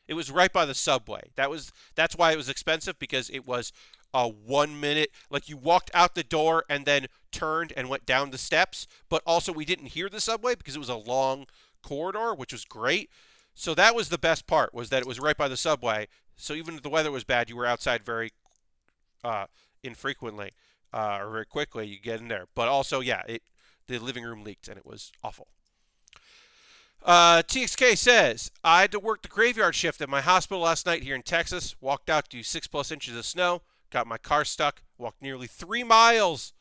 It was right by the subway. That's why it was expensive, because it was a 1 minute, like you walked out the door and then turned and went down the steps, but also we didn't hear the subway because it was a long corridor, which was great. So that was the best part, was that it was right by the subway. So even if the weather was bad, you were outside very infrequently, or very quickly. You get in there, but also, yeah, the living room leaked and it was awful. TXK says, I had to work the graveyard shift at my hospital last night here in Texas. Walked out to 6+ inches of snow. Got my car stuck. Walked nearly 3 miles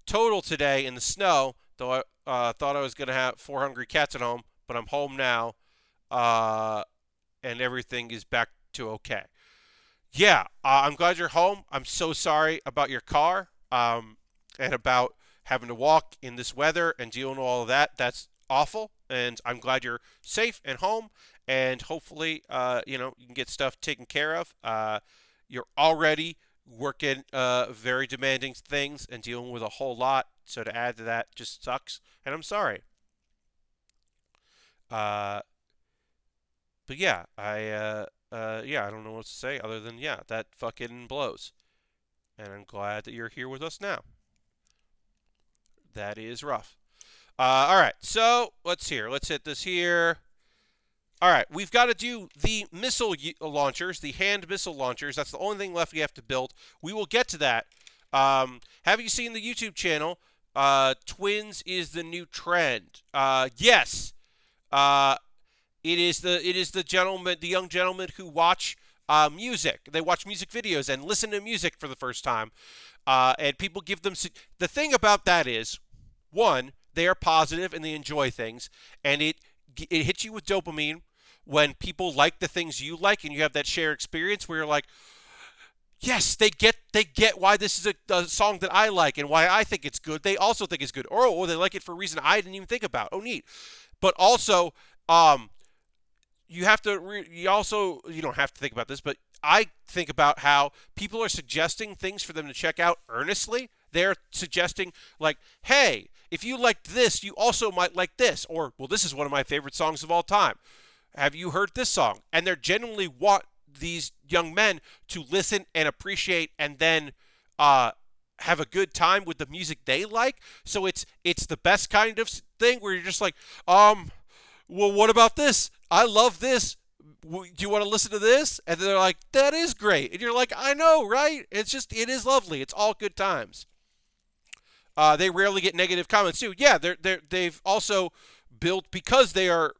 total today in the snow. Though I thought I was going to have 4 hungry cats at home. But I'm home now. And everything is back to okay. Yeah, I'm glad you're home. I'm so sorry about your car. And about having to walk in this weather and dealing with all of that. That's awful, and I'm glad you're safe and home, and hopefully, you can get stuff taken care of. You're already working very demanding things and dealing with a whole lot, so to add to that just sucks, and I'm sorry. Uh, but yeah, I don't know what to say other than, yeah, that fucking blows, and I'm glad that you're here with us now. That is rough. All right, so let's hit this here. All right, we've got to do the missile launchers, the hand missile launchers. That's the only thing left we have to build. We will get to that. Have you seen the YouTube channel? Twins is the new trend. Yes. It is the young gentlemen who watch music. They watch music videos and listen to music for the first time. And people give them. The thing about that is, one, they are positive and they enjoy things, and it hits you with dopamine when people like the things you like, and you have that shared experience where you're like, yes, they get why this is a song that I like and why I think it's good. They also think it's good, or they like it for a reason I didn't even think about. Oh, neat. But also, you don't have to think about this, but I think about how people are suggesting things for them to check out earnestly. They're suggesting, like, hey, if you liked this, you also might like this. Or, well, this is one of my favorite songs of all time. Have you heard this song? And they genuinely want these young men to listen and appreciate and then have a good time with the music they like. So it's the best kind of thing where you're just like, well, what about this? I love this. Do you want to listen to this? And they're like, that is great. And you're like, I know, right? It is lovely. It's all good times. They rarely get negative comments too. Yeah, they've also built, because they are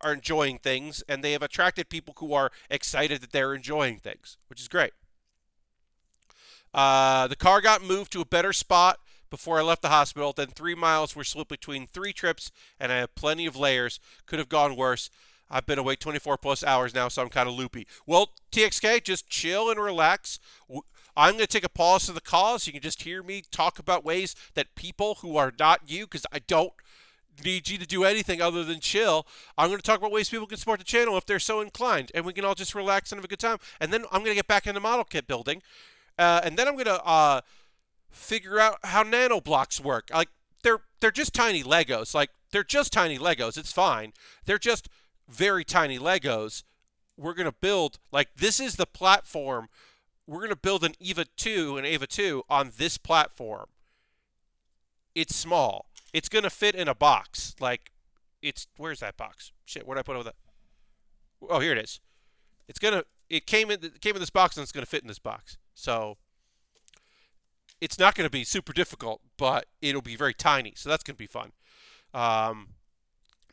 enjoying things, and they have attracted people who are excited that they're enjoying things, which is great. The car got moved to a better spot before I left the hospital. Then 3 miles were split between 3 trips, and I have plenty of layers. Could have gone worse. I've been awake 24+ hours now, so I'm kind of loopy. Well, TXK, just chill and relax. I'm going to take a pause to the call so you can just hear me talk about ways that people who are not you, because I don't need you to do anything other than chill. I'm going to talk about ways people can support the channel if they're so inclined, and we can all just relax and have a good time. And then I'm going to get back into model kit building, and then I'm going to figure out how nanoblocks work. Like, they're just tiny Legos. Like, they're just tiny Legos. It's fine. They're just very tiny Legos. We're going to build, like, this is the platform. We're going to build an EVA 2 on this platform. It's small. It's going to fit in a box. Like, where's that box? Shit, where'd I put all that? Oh, here it is. It came in this box, and it's going to fit in this box. So it's not going to be super difficult, but it'll be very tiny. So that's going to be fun.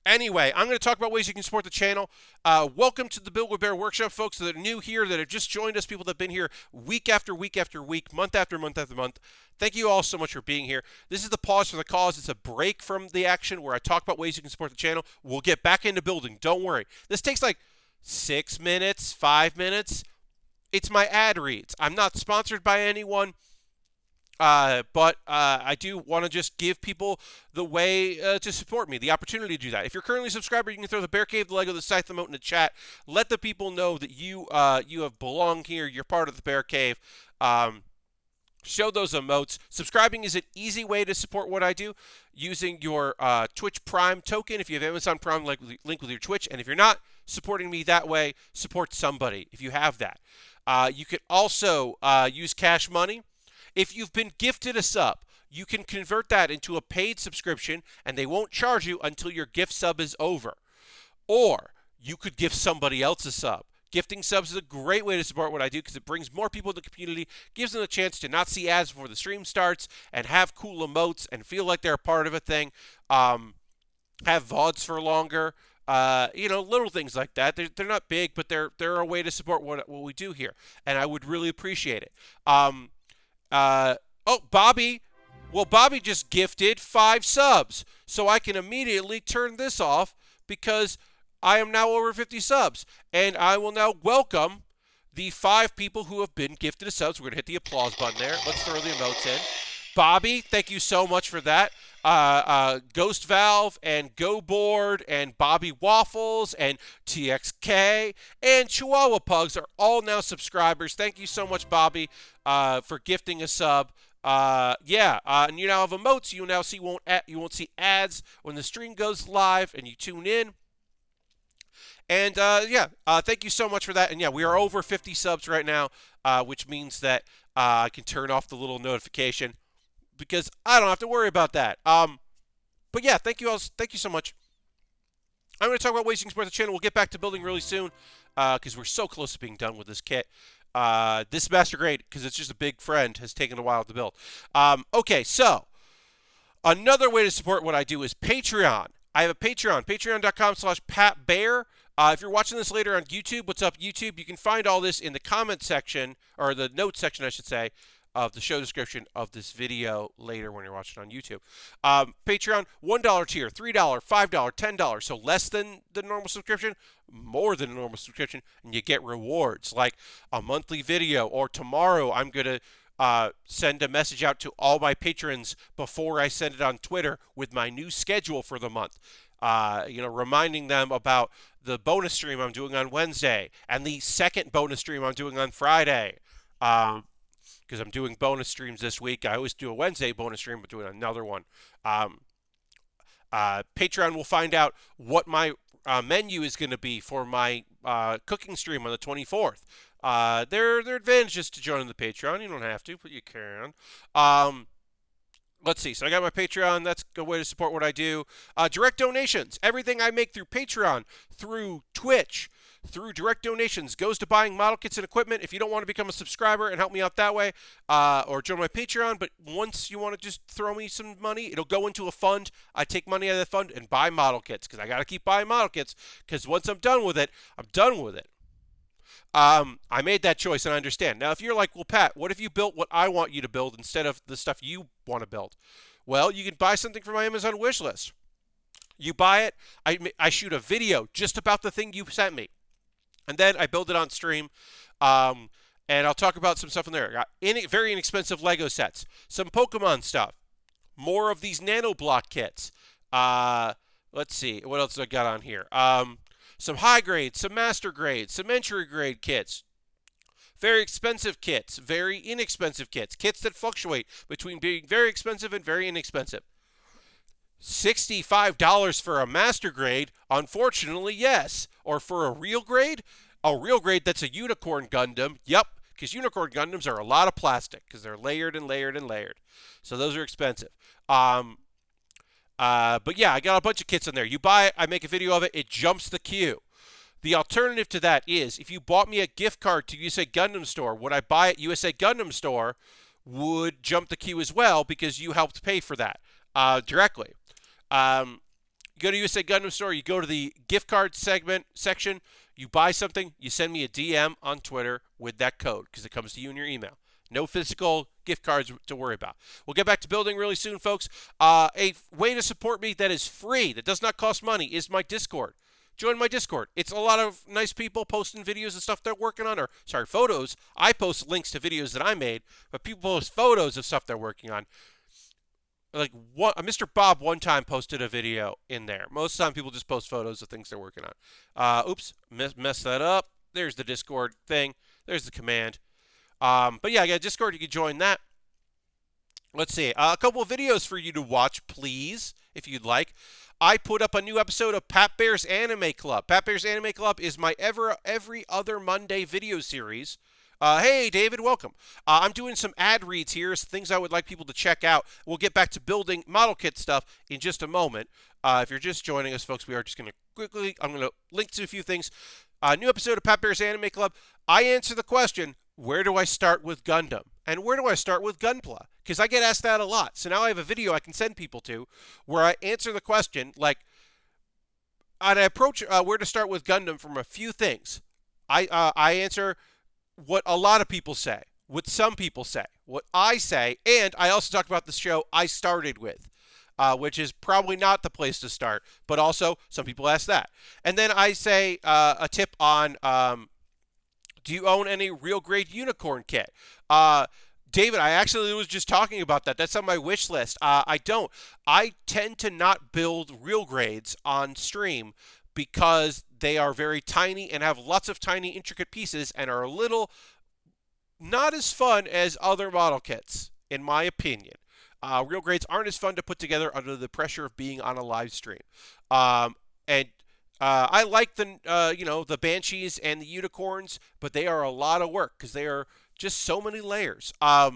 Anyway, I'm going to talk about ways you can support the channel. Welcome to the Build With Baer Workshop, folks that are new here, that have just joined us, people that have been here week after week after week, month after month after month. Thank you all so much for being here. This is the Pause for the Cause. It's a break from the action where I talk about ways you can support the channel. We'll get back into building. Don't worry. This takes like 6 minutes, 5 minutes. It's my ad reads. I'm not sponsored by anyone. But I do want to just give people the way to support me, the opportunity to do that. If you're currently a subscriber, you can throw the Bear Cave, the Lego, the Scythe emote in the chat. Let the people know that you have belonged here. You're part of the Bear Cave. Show those emotes. Subscribing is an easy way to support what I do using your Twitch Prime token. If you have Amazon Prime, link with your Twitch. And if you're not supporting me that way, support somebody if you have that. You could also use Cash Money. If you've been gifted a sub, you can convert that into a paid subscription, and they won't charge you until your gift sub is over. Or you could give somebody else a sub. Gifting subs is a great way to support what I do because it brings more people to the community, gives them a chance to not see ads before the stream starts, and have cool emotes and feel like they're a part of a thing. Have VODs for longer. Little things like that. They're not big, but they're a way to support what we do here, and I would really appreciate it. Bobby. Well, Bobby just gifted 5 subs, so I can immediately turn this off because I am now over 50 subs, and I will now welcome the 5 people who have been gifted a sub. So we're gonna hit the applause button there. Let's throw the emotes in. Bobby, thank you so much for that. Ghost Valve and Go Board and Bobby Waffles and TXK and Chihuahua Pugs are all now subscribers. Thank you so much, Bobby, for gifting a sub. And you now have emotes. You now see you won't see ads when the stream goes live and you tune in. And thank you so much for that. And yeah, we are over 50 subs right now, which means that I can turn off the little notification because I don't have to worry about that. But yeah, thank you all. Thank you so much. I'm going to talk about ways you can support the channel. We'll get back to building really soon because we're so close to being done with this kit. This Master Grade, because it's just a big friend, has taken a while to build. Okay, so another way to support what I do is Patreon. I have a Patreon, patreon.com/PatBear. If you're watching this later on YouTube, what's up, YouTube? You can find all this in the comment section, or the notes section, I should say, of the show description of this video later when you're watching on YouTube. Patreon, $1 tier, $3, $5, $10. So less than the normal subscription, more than a normal subscription, and you get rewards like a monthly video, or tomorrow I'm going to send a message out to all my patrons before I send it on Twitter with my new schedule for the month. Reminding them about the bonus stream I'm doing on Wednesday and the second bonus stream I'm doing on Friday. Because I'm doing bonus streams this week. I always do a Wednesday bonus stream, but doing another one. Patreon will find out what my menu is going to be for my cooking stream on the 24th. There are advantages to joining the Patreon. You don't have to, but you can. Let's see. So I got my Patreon. That's a good way to support what I do. Direct donations. Everything I make through Patreon, through Twitch, through direct donations goes to buying model kits and equipment. If you don't want to become a subscriber and help me out that way, or join my Patreon, but once you want to just throw me some money, it'll go into a fund. I take money out of the fund and buy model kits because I got to keep buying model kits because once I'm done with it, I'm done with it. I made that choice and I understand. Now, if you're like, well, Pat, what if you built what I want you to build instead of the stuff you want to build? Well, you can buy something from my Amazon wish list. You buy it, I shoot a video just about the thing you sent me. And then I build it on stream, and I'll talk about some stuff in there. I got very inexpensive Lego sets, some Pokemon stuff, more of these Nanoblock kits. Let's see, what else I got on here? Some high grade, some master grade, some entry grade kits, very expensive kits, very inexpensive kits, kits that fluctuate between being very expensive and very inexpensive. $65 for a master grade? Unfortunately, yes. Or for a real grade that's a unicorn Gundam. Yep, because unicorn Gundams are a lot of plastic because they're layered and layered and layered. So those are expensive. But yeah, I got a bunch of kits in there. You buy it, I make a video of it, it jumps the queue. The alternative to that is if you bought me a gift card to USA Gundam Store, what I buy at USA Gundam Store would jump the queue as well because you helped pay for that directly. You go to USA Gundam Store, you go to the gift card section, you buy something, you send me a DM on Twitter with that code because it comes to you in your email. No physical gift cards to worry about. We'll get back to building really soon, folks. A way to support me that is free, that does not cost money, is my Discord. Join my Discord. It's a lot of nice people posting videos and stuff they're working on, or, sorry, photos. I post links to videos that I made, but people post photos of stuff they're working on. Like, Mr. Bob one time posted a video in there. Most of the time, people just post photos of things they're working on. Oops, messed that up. There's the Discord thing. There's the command. But yeah, I got Discord. You can join that. Let's see. A couple of videos for you to watch, please, if you'd like. I put up a new episode of Pat Bear's Anime Club. Pat Bear's Anime Club is my every other Monday video series. Hey, David, welcome. I'm doing some ad reads here, things I would like people to check out. We'll get back to building model kit stuff in just a moment. If you're just joining us, folks, we are just going to quickly, I'm going to link to a few things. New episode of Pat Bear's Anime Club. I answer the question, where do I start with Gundam? And where do I start with Gunpla? Because I get asked that a lot. So now I have a video I can send people to where I answer the question, like, and I approach where to start with Gundam from a few things. I answer what a lot of people say, what some people say, what I say, and I also talk about the show I started with, which is probably not the place to start, but also some people ask that. And then I say a tip on, do you own any real grade unicorn kit? David, I actually was just talking about that. That's on my wish list. I don't. I tend to not build real grades on stream because they are very tiny and have lots of tiny intricate pieces and are a little not as fun as other model kits, in my opinion. Real grades aren't as fun to put together under the pressure of being on a live stream. I like the Banshees and the Unicorns, but they are a lot of work because they are just so many layers. All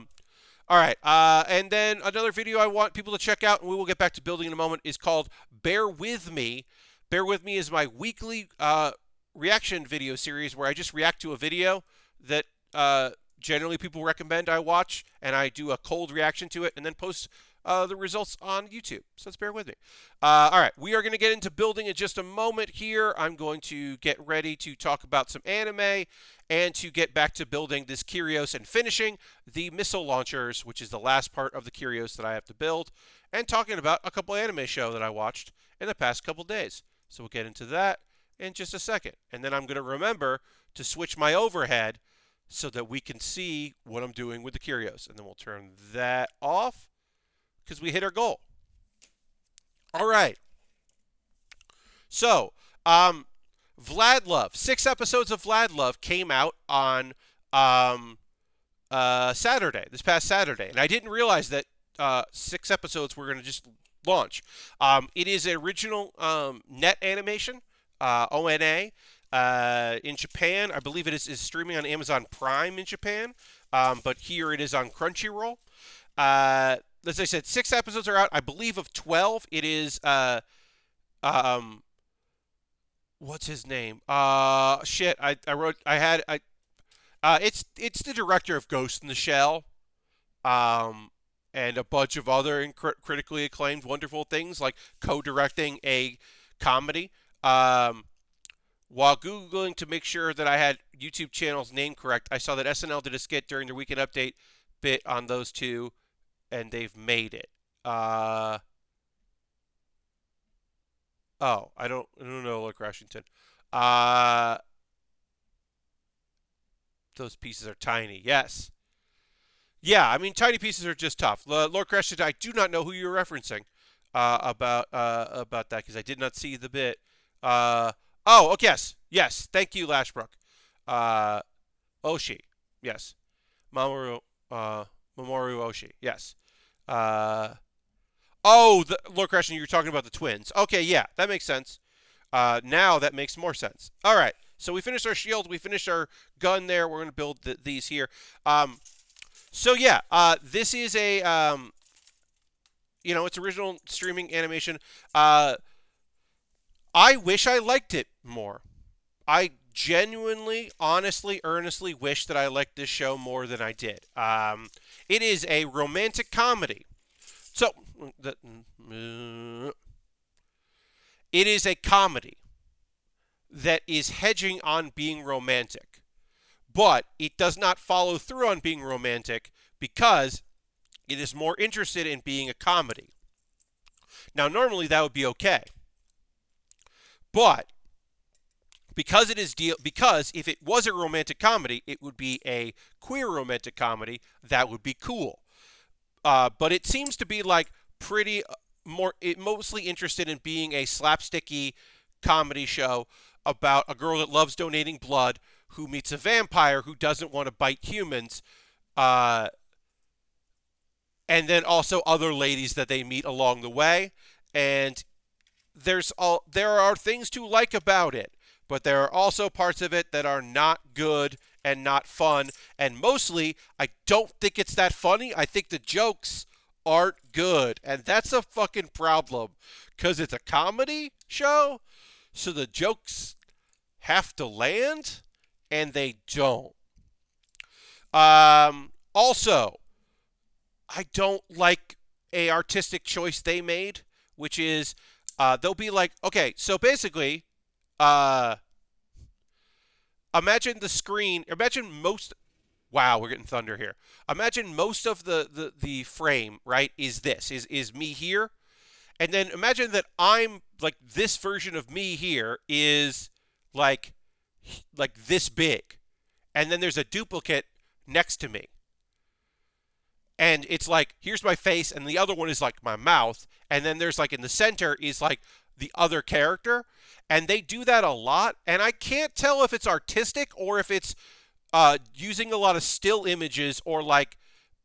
right, and then another video I want people to check out, and we will get back to building in a moment, is called Baer With Me. Baer With Me is my weekly reaction video series where I just react to a video that generally people recommend I watch, and I do a cold reaction to it and then post the results on YouTube. So let's bear with me. All right, we are going to get into building in just a moment here. I'm going to get ready to talk about some anime and to get back to building this Kyrios and finishing the missile launchers, which is the last part of the Kyrios that I have to build, and talking about a couple anime show that I watched in the past couple days. So we'll get into that in just a second. And then I'm going to remember to switch my overhead so that we can see what I'm doing with the Kyrios. And then we'll turn that off because we hit our goal. All right. So, Vlad Love. 6 episodes of Vlad Love came out on Saturday, this past Saturday. And I didn't realize that 6 episodes were going to just launch. It is an original net animation, ONA, in Japan. I believe it is streaming on Amazon Prime in Japan, but here it is on Crunchyroll. As I said, 6 episodes are out. I believe of 12, it is what's his name? Shit. It's the director of Ghost in the Shell. And a bunch of other critically acclaimed wonderful things, like co-directing a comedy. While Googling to make sure that I had YouTube channel's name correct, I saw that SNL did a skit during their Weekend Update bit on those two, and they've made it. I don't know, Lord Washington. Those pieces are tiny. Yes. Yeah, I mean, tiny pieces are just tough. Lord Crescent, I do not know who you're referencing about that because I did not see the bit. Okay, yes. Thank you, Lashbrook. Oshi, yes. Mamoru Oshi, yes. Lord Crescent, you're talking about the twins. Okay, yeah, that makes sense. Now that makes more sense. All right, so we finished our shield. We finished our gun there. We're going to build these here. So yeah, this is a, it's original streaming animation. I wish I liked it more. I genuinely, honestly, earnestly wish that I liked this show more than I did. It is a romantic comedy. So, It is a comedy that is hedging on being romantic, but it does not follow through on being romantic because it is more interested in being a comedy. Now, normally that would be okay, but because if it was a romantic comedy, it would be a queer romantic comedy that would be cool. But it seems to be like mostly interested in being a slapsticky comedy show about a girl that loves donating blood who meets a vampire who doesn't want to bite humans, and then also other ladies that they meet along the way. And there are things to like about it, but there are also parts of it that are not good and not fun. And mostly, I don't think it's that funny. I think the jokes aren't good, and that's a fucking problem because it's a comedy show, so the jokes have to land, and they don't. Also, I don't like a artistic choice they made, which is they'll be like, okay, so basically, imagine the screen. Wow, we're getting thunder here. Imagine most of the frame, right, is me here. And then imagine that I'm like this version of me here is like this big. And then there's a duplicate next to me. And it's like, here's my face, and the other one is like my mouth. And then there's like in the center is like the other character. And they do that a lot. And I can't tell if it's artistic or if it's using a lot of still images or like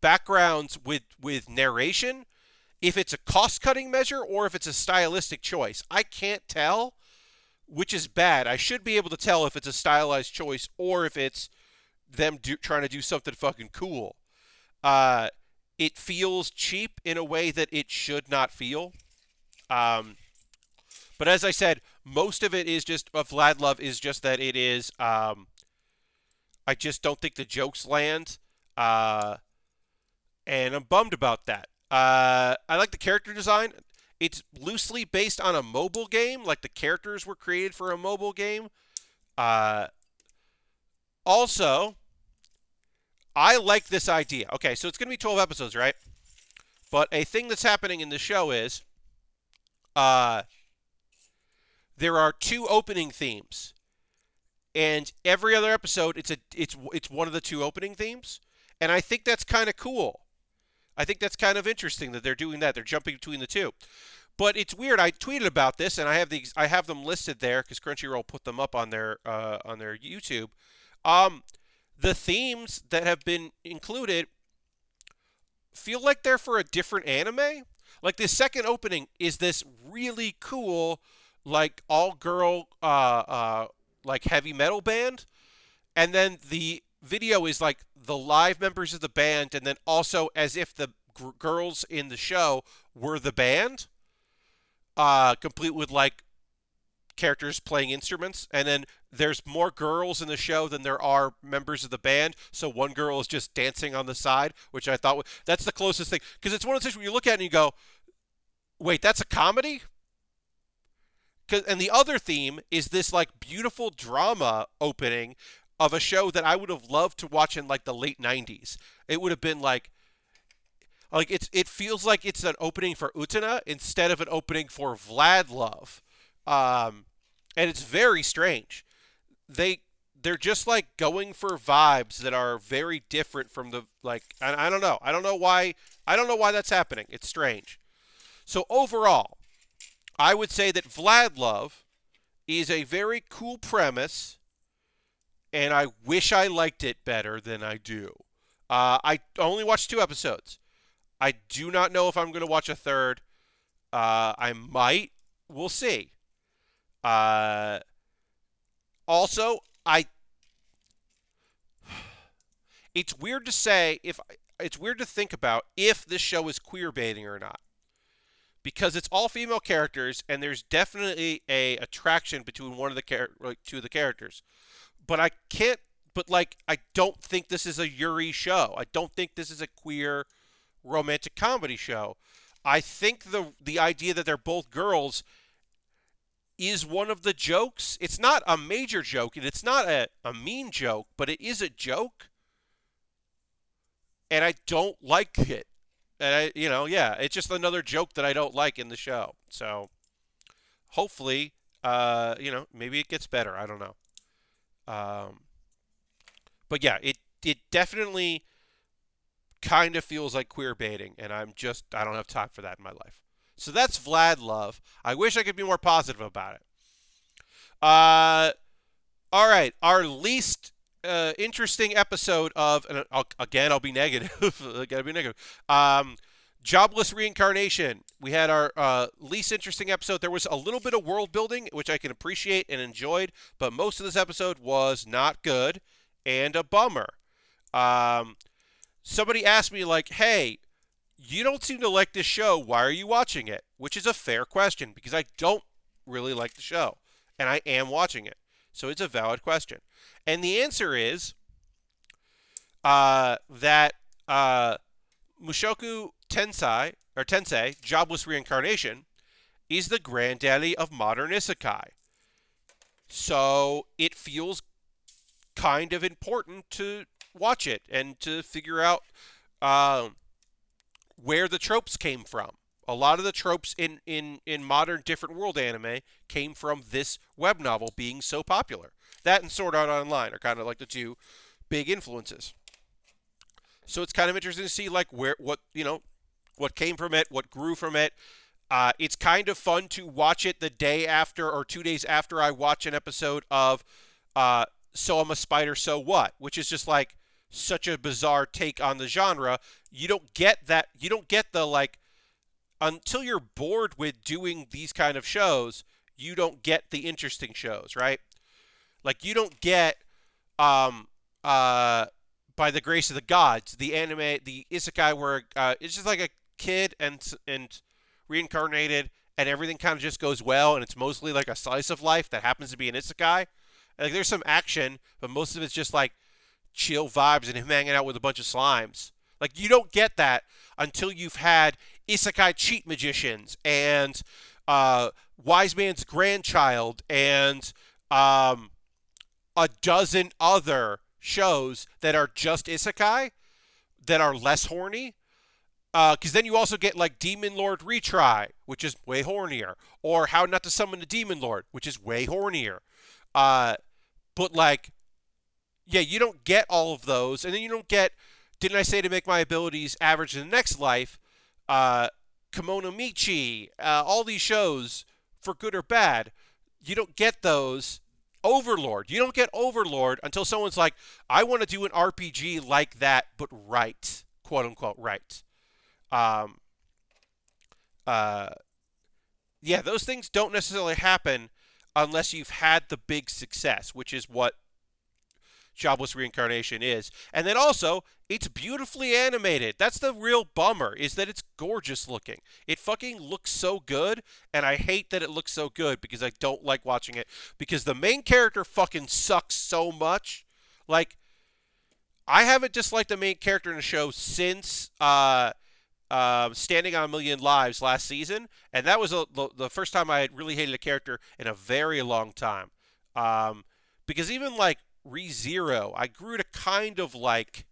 backgrounds with narration, if it's a cost-cutting measure or if it's a stylistic choice. I can't tell, which is bad. I should be able to tell if it's a stylized choice or if it's them trying to do something fucking cool. It feels cheap in a way that it should not feel. But as I said, most of it is just, Vlad Love is just that it is, I just don't think the jokes land, and I'm bummed about that. I like the character design. It's loosely based on a mobile game, like the characters were created for a mobile game. Also, I like this idea. Okay, so it's going to be 12 episodes, right? But a thing that's happening in the show is there are 2 opening themes. And every other episode, it's one of the 2 opening themes. And I think that's kind of cool. I think that's kind of interesting that they're doing that. They're jumping between the 2. But it's weird. I tweeted about this, and I have them listed there because Crunchyroll put them up on their YouTube. The themes that have been included feel like they're for a different anime. Like the second opening is this really cool, like all-girl, like heavy metal band, and then the video is like the live members of the band, and then also as if the girls in the show were the band, complete with like characters playing instruments, and then there's more girls in the show than there are members of the band, so one girl is just dancing on the side, which I thought that's the closest thing, because it's one of those things where you look at it and you go, wait, that's a comedy? And the other theme is this like beautiful drama opening of a show that I would have loved to watch in like the late 90s. It would have been like it feels like it's an opening for Utena instead of an opening for Vlad Love. And it's very strange. They're just like going for vibes that are very different from the like. I don't know. I don't know why that's happening. It's strange. So overall, I would say that Vlad Love is a very cool premise, and I wish I liked it better than I do. I only watched 2 episodes. I do not know if I'm going to watch a third. I might. We'll see. Also, it's weird to say it's weird to think about if this show is queer baiting or not, because it's all female characters and there's definitely a attraction between one of the 2 of the characters, but I can't. But like, I don't think this is a Yuri show. I don't think this is a queer romantic comedy show. I think the idea that they're both girls is one of the jokes. It's not a major joke, and it's not a mean joke, but it is a joke, and I don't like it. And yeah, it's just another joke that I don't like in the show. So hopefully, maybe it gets better. I don't know. Um, but yeah, it definitely kind of feels like queer baiting, and I don't have time for that in my life. So that's Vlad Love. I wish I could be more positive about it. Uh, all right, our least interesting episode of, and I'll be negative. I gotta be negative. Jobless Reincarnation. We had our least interesting episode. There was a little bit of world building, which I can appreciate and enjoyed, but most of this episode was not good and a bummer. Somebody asked me, like, hey, you don't seem to like this show. Why are you watching it? Which is a fair question because I don't really like the show, and I am watching it. So it's a valid question. And the answer is that Mushoku Tensei, Jobless Reincarnation, is the granddaddy of modern isekai. So it feels kind of important to watch it and to figure out where the tropes came from. A lot of the tropes in modern different world anime came from this web novel being so popular. That and Sword Art Online are kind of like the two big influences. So it's kind of interesting to see like what came from it, what grew from it. It's kind of fun to watch it the day after or 2 days after I watch an episode of So I'm a Spider, So What, which is just like such a bizarre take on the genre. You don't get that. You don't get the like until you're bored with doing these kind of shows. You don't get the interesting shows, right? Like you don't get by the grace of the gods, the anime, the isekai where it's just like a kid and reincarnated, and everything kind of just goes well, and it's mostly like a slice of life that happens to be an isekai. Like there's some action, but most of it's just like chill vibes and him hanging out with a bunch of slimes. Like you don't get that until you've had isekai cheat magicians and Wise Man's Grandchild and a dozen other shows that are just isekai that are less horny. Because then you also get like Demon Lord Retry, which is way hornier, or How Not to Summon the Demon Lord, which is way hornier. But like, yeah, you don't get all of those, and then you don't get. Didn't I say to make my abilities average in the next life? Kimono Michi, all these shows for good or bad, you don't get those. Overlord, you don't get Overlord until someone's like, I want to do an RPG like that, but right, quote unquote, right. Um, yeah, those things don't necessarily happen unless you've had the big success, which is what Jobless Reincarnation is. And then also, it's beautifully animated. That's the real bummer, is that it's gorgeous looking. It fucking looks so good, and I hate that it looks so good because I don't like watching it. Because the main character fucking sucks so much. Like, I haven't disliked the main character in the show since Standing on a Million Lives last season, and that was the first time I had really hated a character in a very long time. Because even like ReZero, I grew to kind of like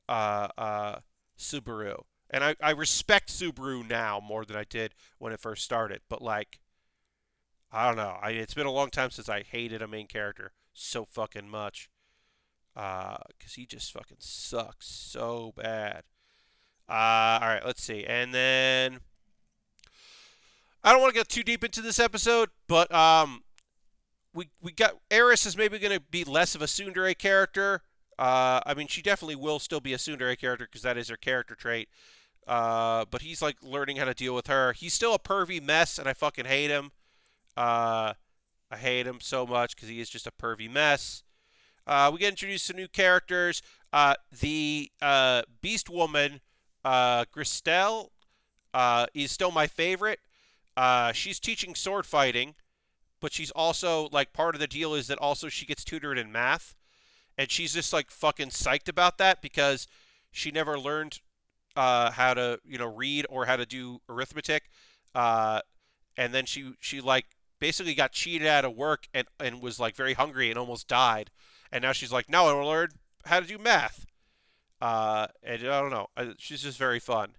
Subaru, and I respect Subaru now more than I did when it first started. But like, I don't know, it's been a long time since I hated a main character so fucking much. Because he just fucking sucks so bad. All right, let's see. And then I don't want to get too deep into this episode, but we got Eris is maybe going to be less of a tsundere character. I mean, she definitely will still be a tsundere character because that is her character trait. But he's like learning how to deal with her. He's still a pervy mess, and I fucking hate him. I hate him so much because he is just a pervy mess. We get introduced to new characters. The Beast Woman, Gristel, is still my favorite. She's teaching sword fighting, but she's also, like, part of the deal is that also she gets tutored in math. And she's just, like, fucking psyched about that because she never learned how to, read or how to do arithmetic. And then she like, basically got cheated out of work and was like very hungry and almost died. And now she's like, now I want to learn how to do math. And I don't know. She's just very fun.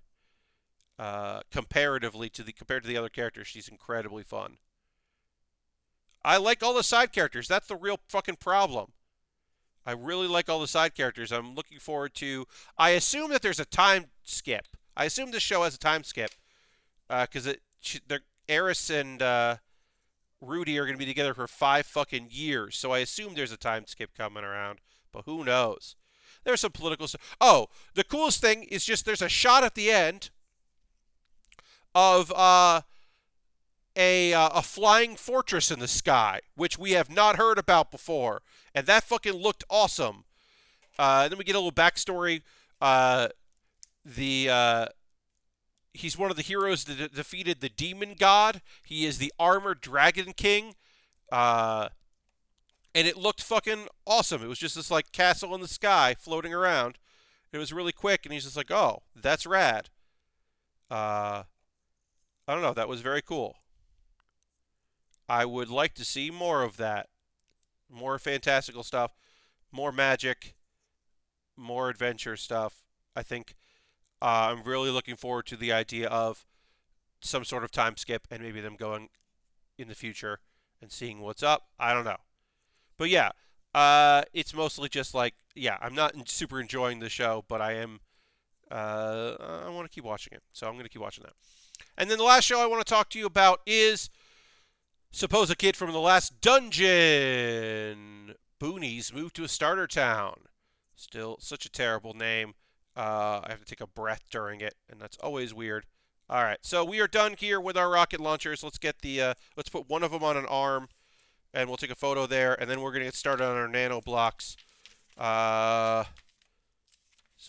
Compared to the other characters, she's incredibly fun. I like all the side characters. That's the real fucking problem. I really like all the side characters. I'm looking forward to. I assume that there's a time skip. I assume this show has a time skip because Eris and Rudy are going to be together for 5 fucking years. So I assume there's a time skip coming around, but who knows? There's some political stuff. Oh, the coolest thing is just there's a shot at the end of a flying fortress in the sky, which we have not heard about before, and that fucking looked awesome. Then we get a little backstory. He's one of the heroes that defeated the demon god. He is the armored dragon king. And it looked fucking awesome. It was just this like castle in the sky floating around. It was really quick, and he's just like, oh, that's rad. I don't know. That was very cool. I would like to see more of that. More fantastical stuff. More magic. More adventure stuff. I think I'm really looking forward to the idea of some sort of time skip and maybe them going in the future and seeing what's up. I don't know. But yeah, it's mostly just like, yeah, I'm not super enjoying the show, but I am, I want to keep watching it. So I'm going to keep watching that. And then the last show I want to talk to you about is Suppose a Kid from the Last Dungeon Boonies moved to a starter town. Still such a terrible name. I have to take a breath during it, and that's always weird. All right, so we are done here with our rocket launchers. Let's get let's put one of them on an arm, and we'll take a photo there, and then we're gonna get started on our nano blocks. So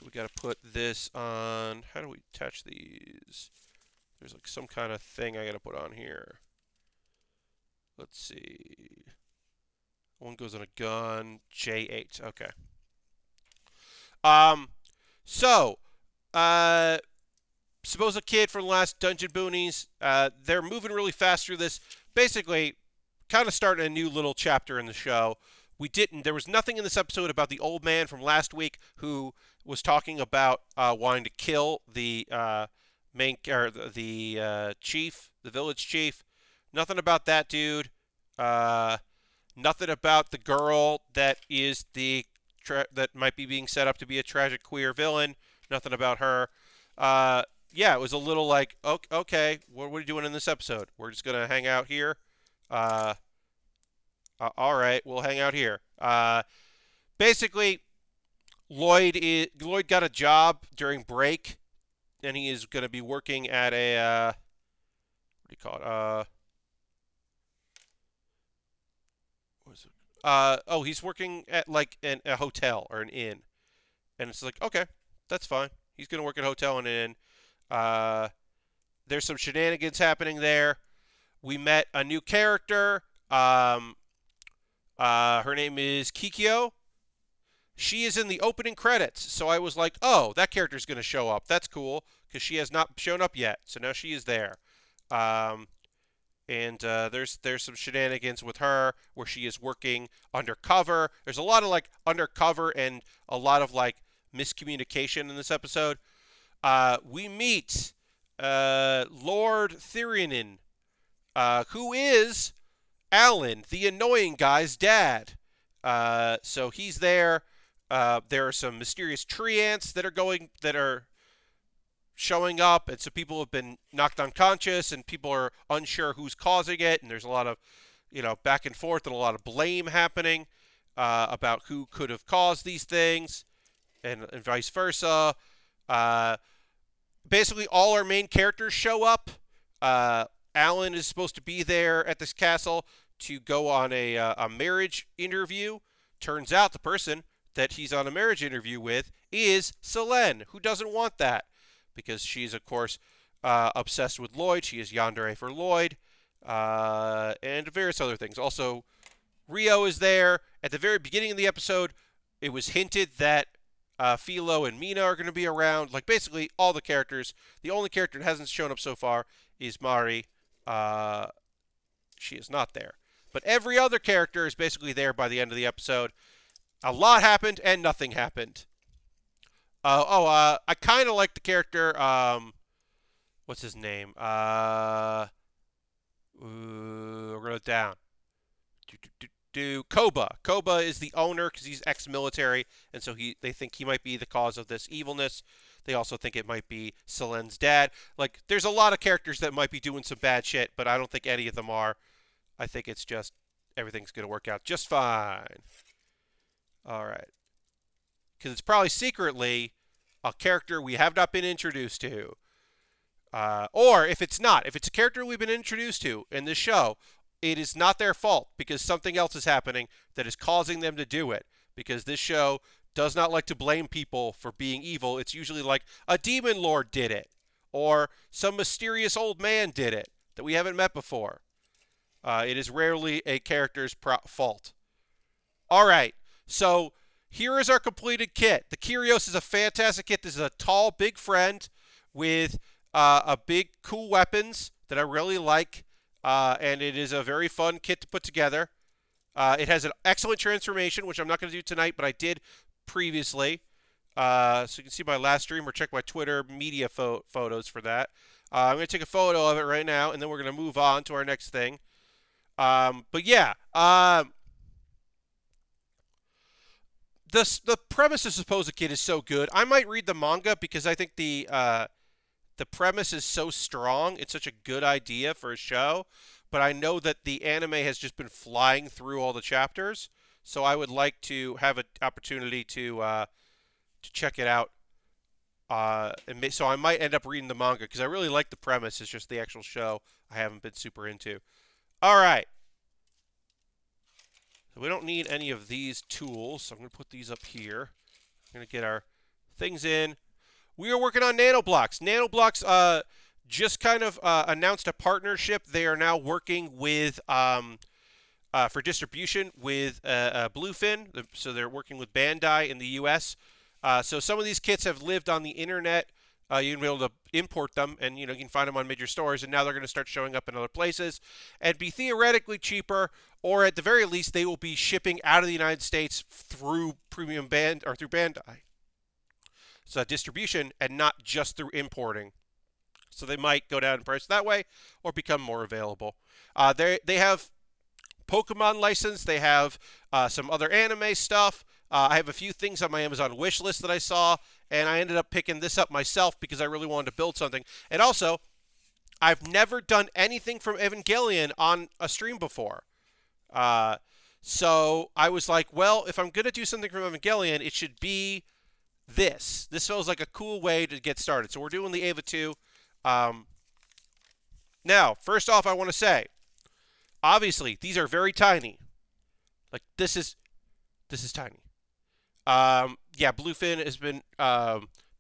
we gotta put this on. How do we attach these? There's like some kind of thing I gotta put on here. Let's see. One goes on a gun. J8. Okay. Suppose a Kid from the Last Dungeon Boonies. They're moving really fast through this. Basically, kind of starting a new little chapter in the show. There was nothing in this episode about the old man from last week who was talking about wanting to kill the chief, the village chief. Nothing about that dude. Nothing about the girl that is that might be being set up to be a tragic queer villain. Nothing about her. Yeah, it was a little like, okay, what are we doing in this episode? We're just going to hang out here. All right, we'll hang out here. Basically, Lloyd got a job during break, and he is going to be working at a, what do you call it? What is it? He's working at like a hotel or an inn. And it's like, okay, that's fine. He's going to work at a hotel and an inn. There's some shenanigans happening there. We met a new character. Her name is Kikyo. She is in the opening credits. So I was like, oh, that character's going to show up. That's cool because she has not shown up yet. So now she is there. And there's some shenanigans with her where she is working undercover. There's a lot of like undercover and a lot of like miscommunication in this episode. We meet Lord Therianin, who is Alan, the annoying guy's dad. So he's there. There are some mysterious tree ants that are showing up, and so people have been knocked unconscious, and people are unsure who's causing it, and there's a lot of, back and forth and a lot of blame happening about who could have caused these things, and vice versa. Basically, all our main characters show up. Alan is supposed to be there at this castle to go on a marriage interview. Turns out the person that he's on a marriage interview with is Selene, who doesn't want that because she's, of course, obsessed with Lloyd. She is yandere for Lloyd, and various other things. Also, Rio is there. At the very beginning of the episode, it was hinted that Philo and Mina are going to be around. Like, basically, all the characters. The only character that hasn't shown up so far is Mari. she is not there. But every other character is basically there by the end of the episode. A lot happened and nothing happened. I kind of like the character. What's his name? Wrote it down. Koba. Koba is the owner because he's ex-military, and so they think he might be the cause of this evilness. They also think it might be Selen's dad. Like, there's a lot of characters that might be doing some bad shit, but I don't think any of them are. I think it's just everything's going to work out just fine. All right. Because it's probably secretly a character we have not been introduced to. Or if it's not, if it's a character we've been introduced to in this show, it is not their fault because something else is happening that is causing them to do it. Because this show does not like to blame people for being evil. It's usually like a demon lord did it, or some mysterious old man did it that we haven't met before. It is rarely a character's fault. All right, so here is our completed kit. The Kyrios is a fantastic kit. This is a tall, big friend with a big, cool weapons that I really like, and it is a very fun kit to put together. It has an excellent transformation, which I'm not going to do tonight, but I did previously. So you can see my last stream or check my Twitter media photos for that. I'm going to take a photo of it right now, and then we're going to move on to our next thing. But yeah, the premise of Supposed Kid is so good. I might read the manga because I think the premise is so strong. It's such a good idea for a show. But I know that the anime has just been flying through all the chapters, so I would like to have an opportunity to check it out. So I might end up reading the manga because I really like the premise. It's just the actual show I haven't been super into. All right. So we don't need any of these tools, so I'm going to put these up here. I'm going to get our things in. We are working on Nanoblocks. Nanoblocks just kind of announced a partnership. They are now working with for distribution with Bluefin. So they're working with Bandai in the U.S. So some of these kits have lived on the internet. You can be able to import them, and you can find them on major stores. And now they're going to start showing up in other places and be theoretically cheaper, or at the very least, they will be shipping out of the United States through through Bandai. So distribution and not just through importing. So they might go down in price that way or become more available. They have Pokemon license. They have some other anime stuff. I have a few things on my Amazon wish list that I saw, and I ended up picking this up myself because I really wanted to build something. And also, I've never done anything from Evangelion on a stream before. So I was like, well, if I'm going to do something from Evangelion, it should be this. This feels like a cool way to get started. So we're doing the EVA 2. Now, first off, I want to say, obviously, these are very tiny. Like, this is tiny. Yeah, Bluefin has been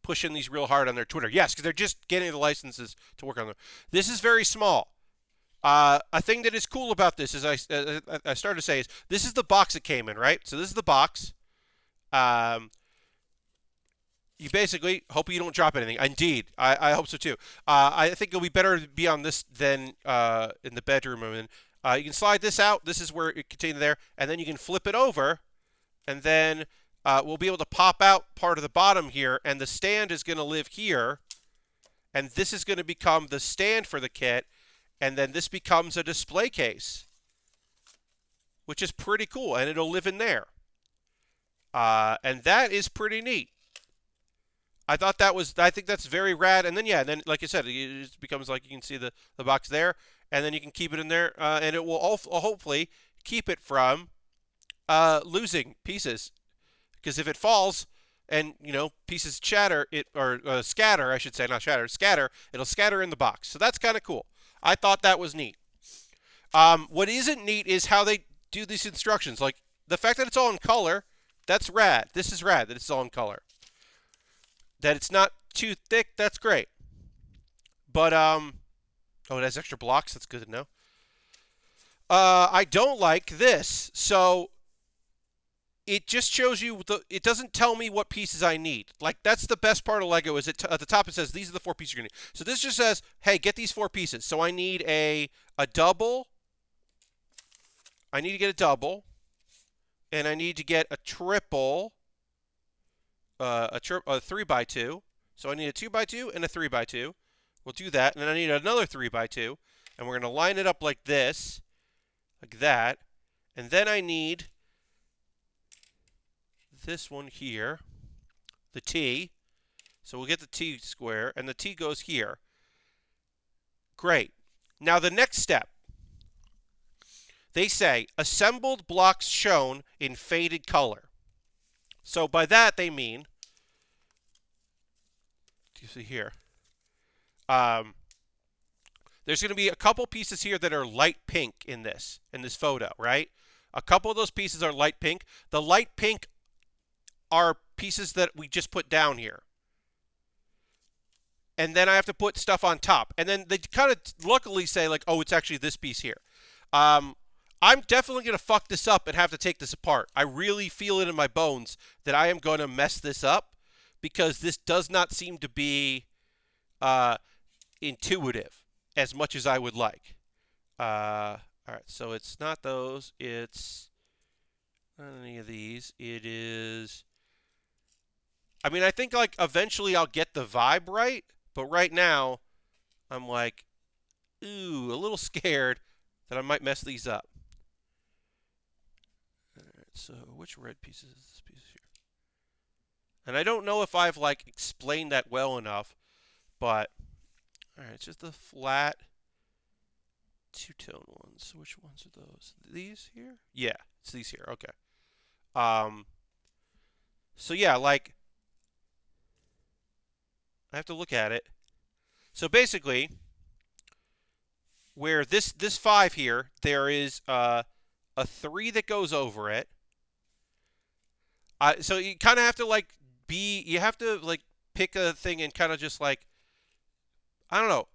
pushing these real hard on their Twitter. Yes, because they're just getting the licenses to work on them. This is very small. A thing that is cool about this, as I started to say, is this is the box it came in, right? So this is the box. You basically hope you don't drop anything. Indeed, I hope so too. I think it'll be better to be on this than in the bedroom. And you can slide this out. This is where it contains there, and then you can flip it over, and then we'll be able to pop out part of the bottom here, and the stand is going to live here, and this is going to become the stand for the kit, and then this becomes a display case, which is pretty cool, and it'll live in there. And that is pretty neat. I think that's very rad. And then, yeah, then like I said, it just becomes like you can see the box there, and then you can keep it in there, and it will hopefully keep it from losing pieces. Because if it falls and, pieces scatter, I should say, not shatter, scatter, it'll scatter in the box. So that's kind of cool. I thought that was neat. What isn't neat is how they do these instructions. Like, the fact that it's all in color, that's rad. This is rad that it's all in color. That it's not too thick, that's great. But, oh, it has extra blocks, that's good to know. I don't like this. So, it just shows you, it doesn't tell me what pieces I need. Like, that's the best part of Lego, is at the top it says, these are the 4 pieces you're going to need. So this just says, hey, get these 4 pieces. So I need a double, I need to get a double, and I need to get a triple, a 3x2. So I need a 2x2 and a 3x2. We'll do that, and then I need another 3x2, and we're going to line it up like this, like that, and then I need this one here, the T. So we'll get the T square, and the T goes here. Great. Now the next step. They say, assembled blocks shown in faded color. So by that they mean, you see here, there's going to be a couple pieces here that are light pink in this photo, right? A couple of those pieces are light pink. The light pink are pieces that we just put down here. And then I have to put stuff on top. And then they kind of luckily say, like, oh, it's actually this piece here. I'm definitely going to fuck this up and have to take this apart. I really feel it in my bones that I am going to mess this up because this does not seem to be intuitive as much as I would like. All right, so it's not those. It's not any of these. It is... I mean, I think, like, eventually I'll get the vibe right, but right now I'm like, ooh, a little scared that I might mess these up. All right, so which red piece is this piece here? And I don't know if I've, like, explained that well enough, but, all right, it's just the flat two-tone ones. Which ones are those? These here? Yeah, it's these here. Okay. So, yeah, like, I have to look at it. So basically, where this 5 here, there is a 3 that goes over it. So you kind of have to like you have to like pick a thing and kind of just like, I don't know.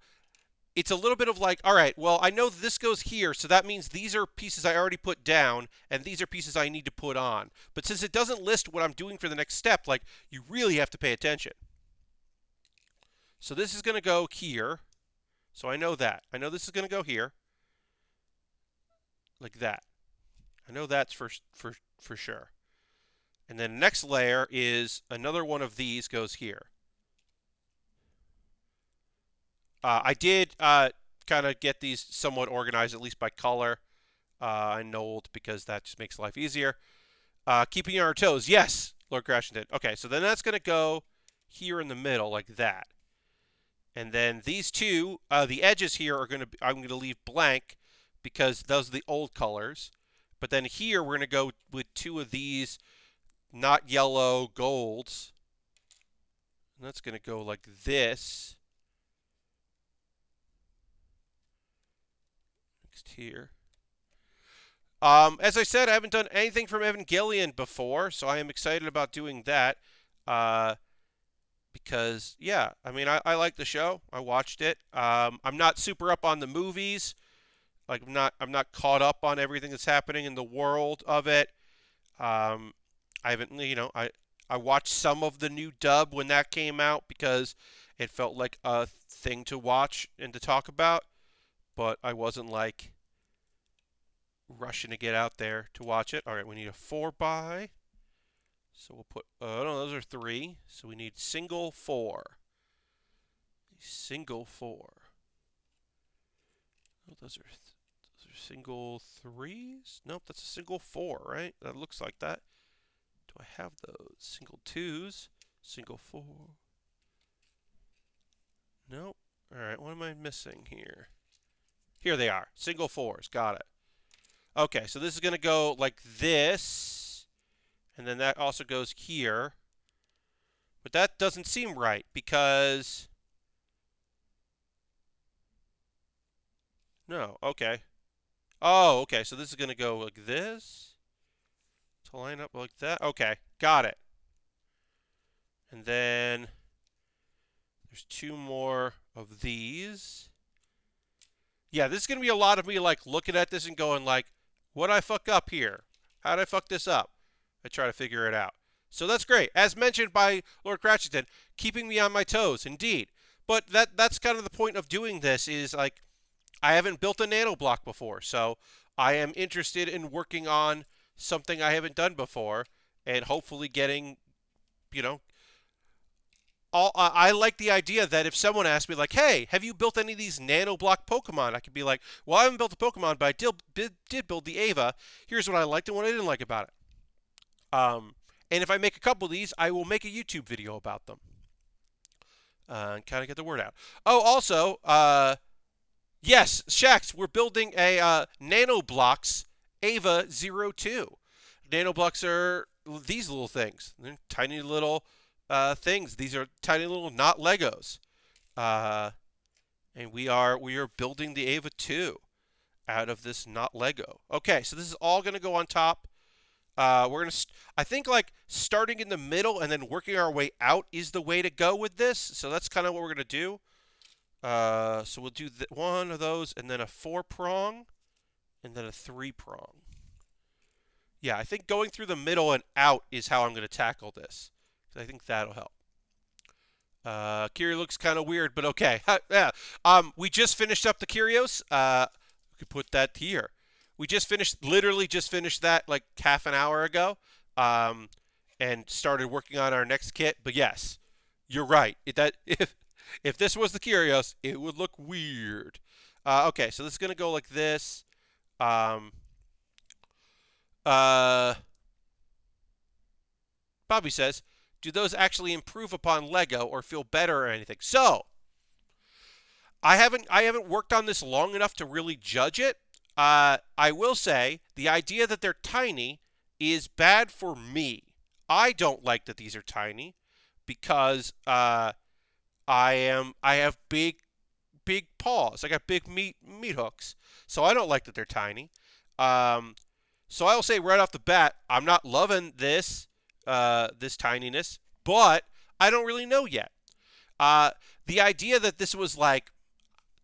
It's a little bit of like, all right, well, I know this goes here, so that means these are pieces I already put down, and these are pieces I need to put on. But since it doesn't list what I'm doing for the next step, like, you really have to pay attention. So this is going to go here. So I know that. I know this is going to go here. Like that. I know that's for sure. And then the next layer is another one of these goes here. I did kind of get these somewhat organized, at least by color. I nolled because that just makes life easier. Keeping on our toes. Yes, Lord Crashington did. Okay, so then that's going to go here in the middle like that. And then these two, the edges here are I'm going to leave blank because those are the old colors. But then here we're going to go with 2 of these not yellow golds. And that's going to go like this. Next here. As I said, I haven't done anything from Evangelion before, so I am excited about doing that. Because, yeah, I mean, I like the show. I watched it. I'm not super up on the movies. Like, I'm not caught up on everything that's happening in the world of it. I haven't, I watched some of the new dub when that came out because it felt like a thing to watch and to talk about. But I wasn't, like, rushing to get out there to watch it. All right, we need a 4x. So we'll put, no, those are 3. So we need single 4. Single 4. Oh, those are single 3s? Nope, that's a single 4, right? That looks like that. Do I have those? Single 2s? Single 4? Nope. All right, what am I missing here? Here they are. Single 4s. Got it. Okay, so this is going to go like this. And then that also goes here. But that doesn't seem right because... No, okay. Oh, okay, so this is going to go like this. To line up like that. Okay, got it. And then there's 2 more of these. Yeah, this is going to be a lot of me like looking at this and going like, what'd I fuck up here? How'd I fuck this up? I try to figure it out. So that's great. As mentioned by Lord Cratchington, keeping me on my toes, indeed. But that's kind of the point of doing this is like, I haven't built a nanoblock before, so I am interested in working on something I haven't done before, and hopefully getting, you know, I like the idea that if someone asked me, like, hey, have you built any of these Nanoblock Pokemon? I could be like, well, I haven't built a Pokemon, but I did build the EVA. Here's what I liked and what I didn't like about it. And if I make a couple of these, I will make a YouTube video about them. And kind of get the word out. Oh, also, yes, Shax, we're building a Nanoblocks EVA 02. Nanoblocks are these little things. They're tiny little things. These are tiny little not Legos. And we are building the EVA 2 out of this not Lego. Okay, so this is all going to go on top. We're going to, I think, like, starting in the middle and then working our way out is the way to go with this. So that's kind of what we're going to do. So we'll do one of those and then a 4-prong and then a 3-prong. Yeah, I think going through the middle and out is how I'm going to tackle this. I think that'll help. Kiri looks kind of weird, but okay. Yeah. We just finished up the Kyrios. We could put that here. We literally just finished that like half an hour ago, and started working on our next kit. But yes, you're right. If this was the Kyrios, it would look weird. Okay, so this is gonna go like this. Bobby says, do those actually improve upon Lego or feel better or anything? So, I haven't worked on this long enough to really judge it. I will say the idea that they're tiny is bad for me. I don't like that these are tiny because I have big paws. I got big meat hooks, so I don't like that they're tiny. So I'll say right off the bat, I'm not loving this tininess, but I don't really know yet. The idea that this was like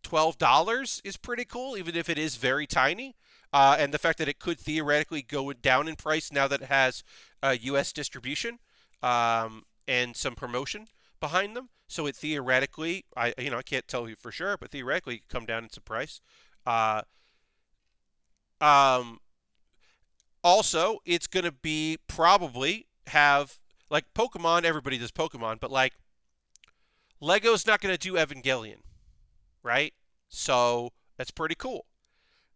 $12 is pretty cool, even if it is very tiny. And the fact that it could theoretically go down in price now that it has U.S. distribution and some promotion behind them. So it theoretically, I can't tell you for sure, but theoretically it could come down in some price. Also, it's going to be probably have, like Pokemon, everybody does Pokemon, but like Lego's not going to do Evangelion, right? So that's pretty cool.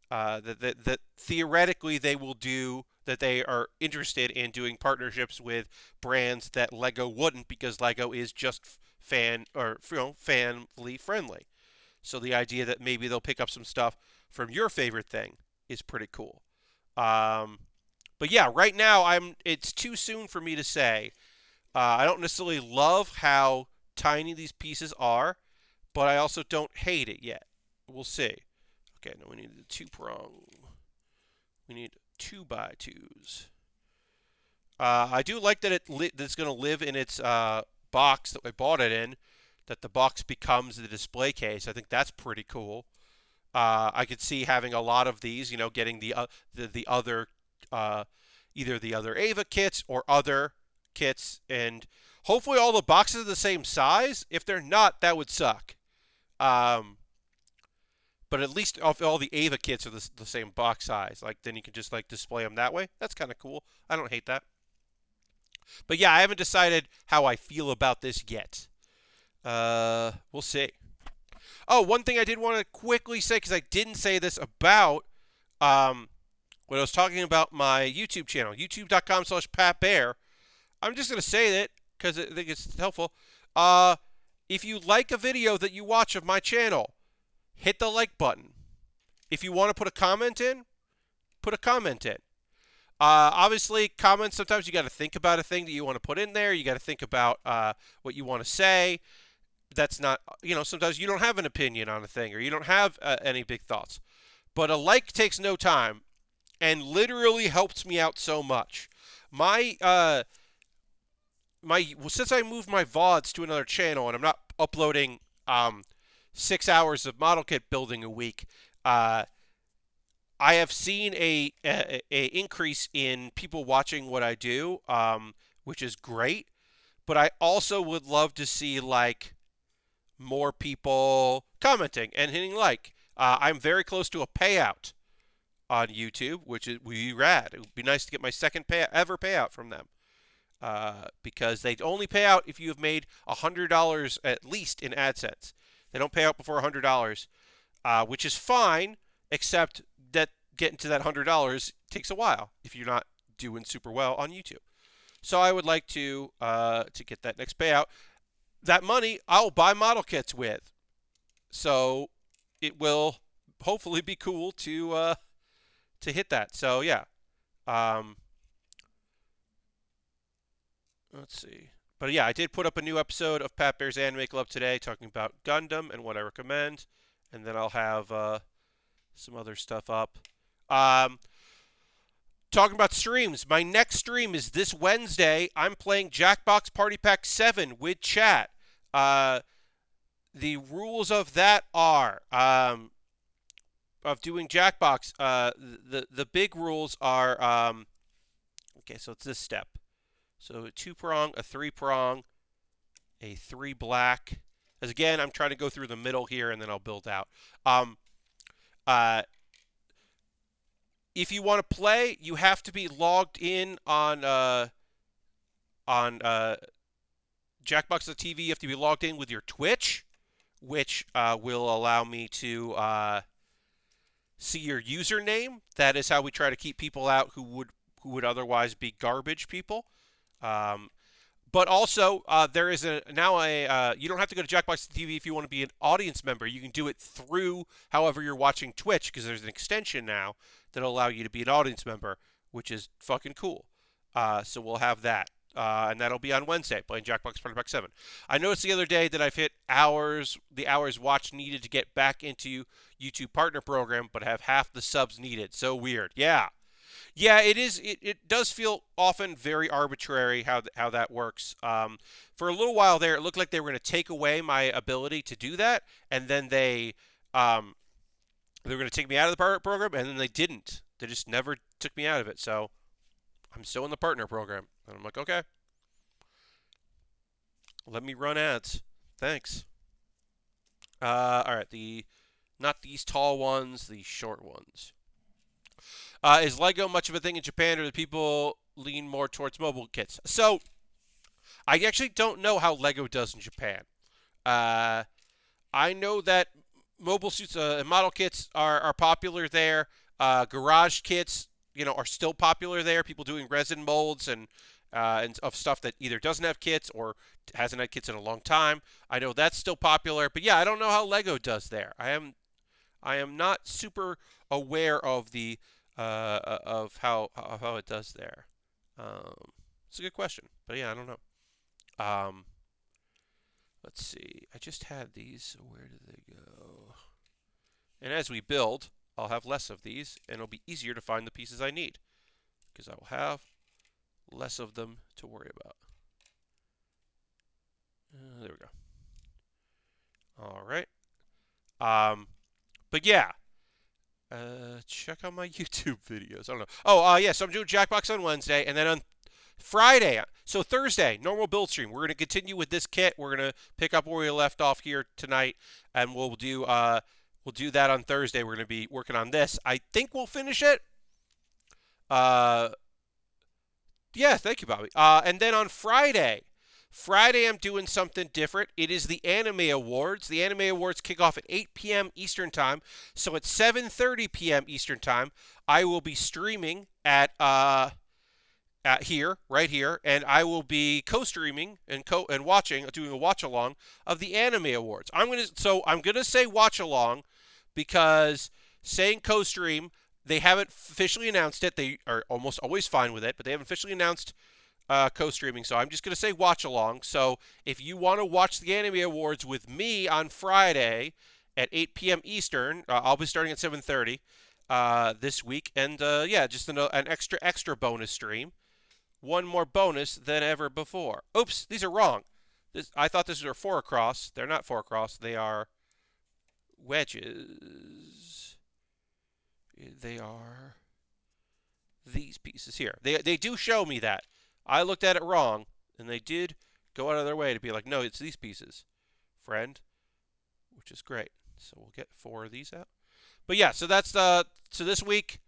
That theoretically they will do, that they are interested in doing partnerships with brands that Lego wouldn't, because Lego is just family friendly. So the idea that maybe they'll pick up some stuff from your favorite thing is pretty cool. But yeah, right now it's too soon for me to say. I don't necessarily love how tiny these pieces are, but I also don't hate it yet. We'll see. Okay, now we need the 2-prong. We need 2x2s. I do like that it's going to live in its box that we bought it in, that the box becomes the display case. I think that's pretty cool. I could see having a lot of these, getting the other, either the other EVA kits or other kits, and hopefully all the boxes are the same size. If they're not, that would suck. But at least if all the EVA kits are the same box size, like then you can just like display them that way. That's kind of cool. I don't hate that. But yeah, I haven't decided how I feel about this yet. We'll see. Oh, one thing I did want to quickly say, because I didn't say this about when I was talking about my YouTube channel, youtube.com/PatBear. I'm just going to say it because I think it's helpful. If you like a video that you watch of my channel, hit the like button. If you want to put a comment in, put a comment in. Obviously, comments, sometimes you got to think about a thing that you want to put in there. You got to think about what you want to say. That's not, sometimes you don't have an opinion on a thing, or you don't have any big thoughts. But a like takes no time and literally helps me out so much. Since I moved my VODs to another channel and I'm not uploading 6 hours of model kit building a week, I have seen a increase in people watching what I do, which is great. But I also would love to see like more people commenting and hitting like. I'm very close to a payout on YouTube, which would be rad. It would be nice to get my second ever payout from them. Because they only pay out if you have made $100 at least in AdSense. They don't pay out before $100, which is fine, except that getting to that $100 takes a while if you're not doing super well on YouTube. So I would like to get that next payout. That money I'll buy model kits with. So it will hopefully be cool to hit that. So yeah. Let's see. But yeah, I did put up a new episode of Pat Bear's Anime Club today talking about Gundam and what I recommend. And then I'll have some other stuff up. Talking about streams, my next stream is this Wednesday. I'm playing Jackbox Party Pack 7 with chat. The rules of that are of doing Jackbox. The big rules are okay. So it's this step. So a 2-prong, a 3-prong, a 3 black. As again, I'm trying to go through the middle here, and then I'll build out. If you want to play, you have to be logged in on Jackbox.tv. You have to be logged in with your Twitch, which will allow me to see your username. That is how we try to keep people out who would otherwise be garbage people. But also, there is you don't have to go to Jackbox TV if you want to be an audience member. You can do it through however you're watching Twitch, because there's an extension now that'll allow you to be an audience member, which is fucking cool. So we'll have that. And that'll be on Wednesday, playing Jackbox Party Pack 7. I noticed the other day that I've hit the hours watched needed to get back into YouTube Partner Program, but have half the subs needed. So weird. Yeah. Yeah, it is. It does feel often very arbitrary how that works. For a little while there, it looked like they were going to take away my ability to do that, and then they were going to take me out of the partner program, and then they didn't. They just never took me out of it. So I'm still in the partner program, and I'm like, okay, let me run ads. Thanks. All right, not these tall ones, the short ones. Is Lego much of a thing in Japan, or do people lean more towards mobile kits? So, I actually don't know how Lego does in Japan. I know that mobile suits and model kits are popular there. Garage kits, are still popular there. People doing resin molds and of stuff that either doesn't have kits or hasn't had kits in a long time. I know that's still popular, but yeah, I don't know how Lego does there. I am not super aware of the of how it does there. It's a good question, but yeah, I don't know. Let's see. I just had these, so where did they go? And as we build, I'll have less of these, and it'll be easier to find the pieces I need, because I will have less of them to worry about. There we go. All right. But yeah. Check out my YouTube videos. I don't know. Oh, yeah, so I'm doing Jackbox on Wednesday, and then on Friday, so Thursday, normal build stream. We're going to continue with this kit. We're going to pick up where we left off here tonight, and we'll do that on Thursday. We're going to be working on this. I think we'll finish it. Yeah, thank you, Bobby. And then on Friday, I'm doing something different. It is the Anime Awards. The Anime Awards kick off at 8 p.m. Eastern Time. So at 7:30 p.m. Eastern Time, I will be streaming at right here, and I will be co-streaming and watching, doing a watch along of the Anime Awards. I'm gonna say watch along, because saying co-stream, they haven't officially announced it. They are almost always fine with it, but they haven't officially announced co-streaming, so I'm just going to say watch along. So if you want to watch the Anime Awards with me on Friday at 8 p.m. Eastern, I'll be starting at 7:30 this week, and yeah, just an extra bonus stream. One more bonus than ever before. Oops, these are wrong. I thought these were 4 across. They're not 4 across. They are wedges. They are these pieces here. They do show me that. I looked at it wrong, and they did go out of their way to be like, no, it's these pieces, friend, which is great. So we'll get 4 of these out. But yeah, so that's so this week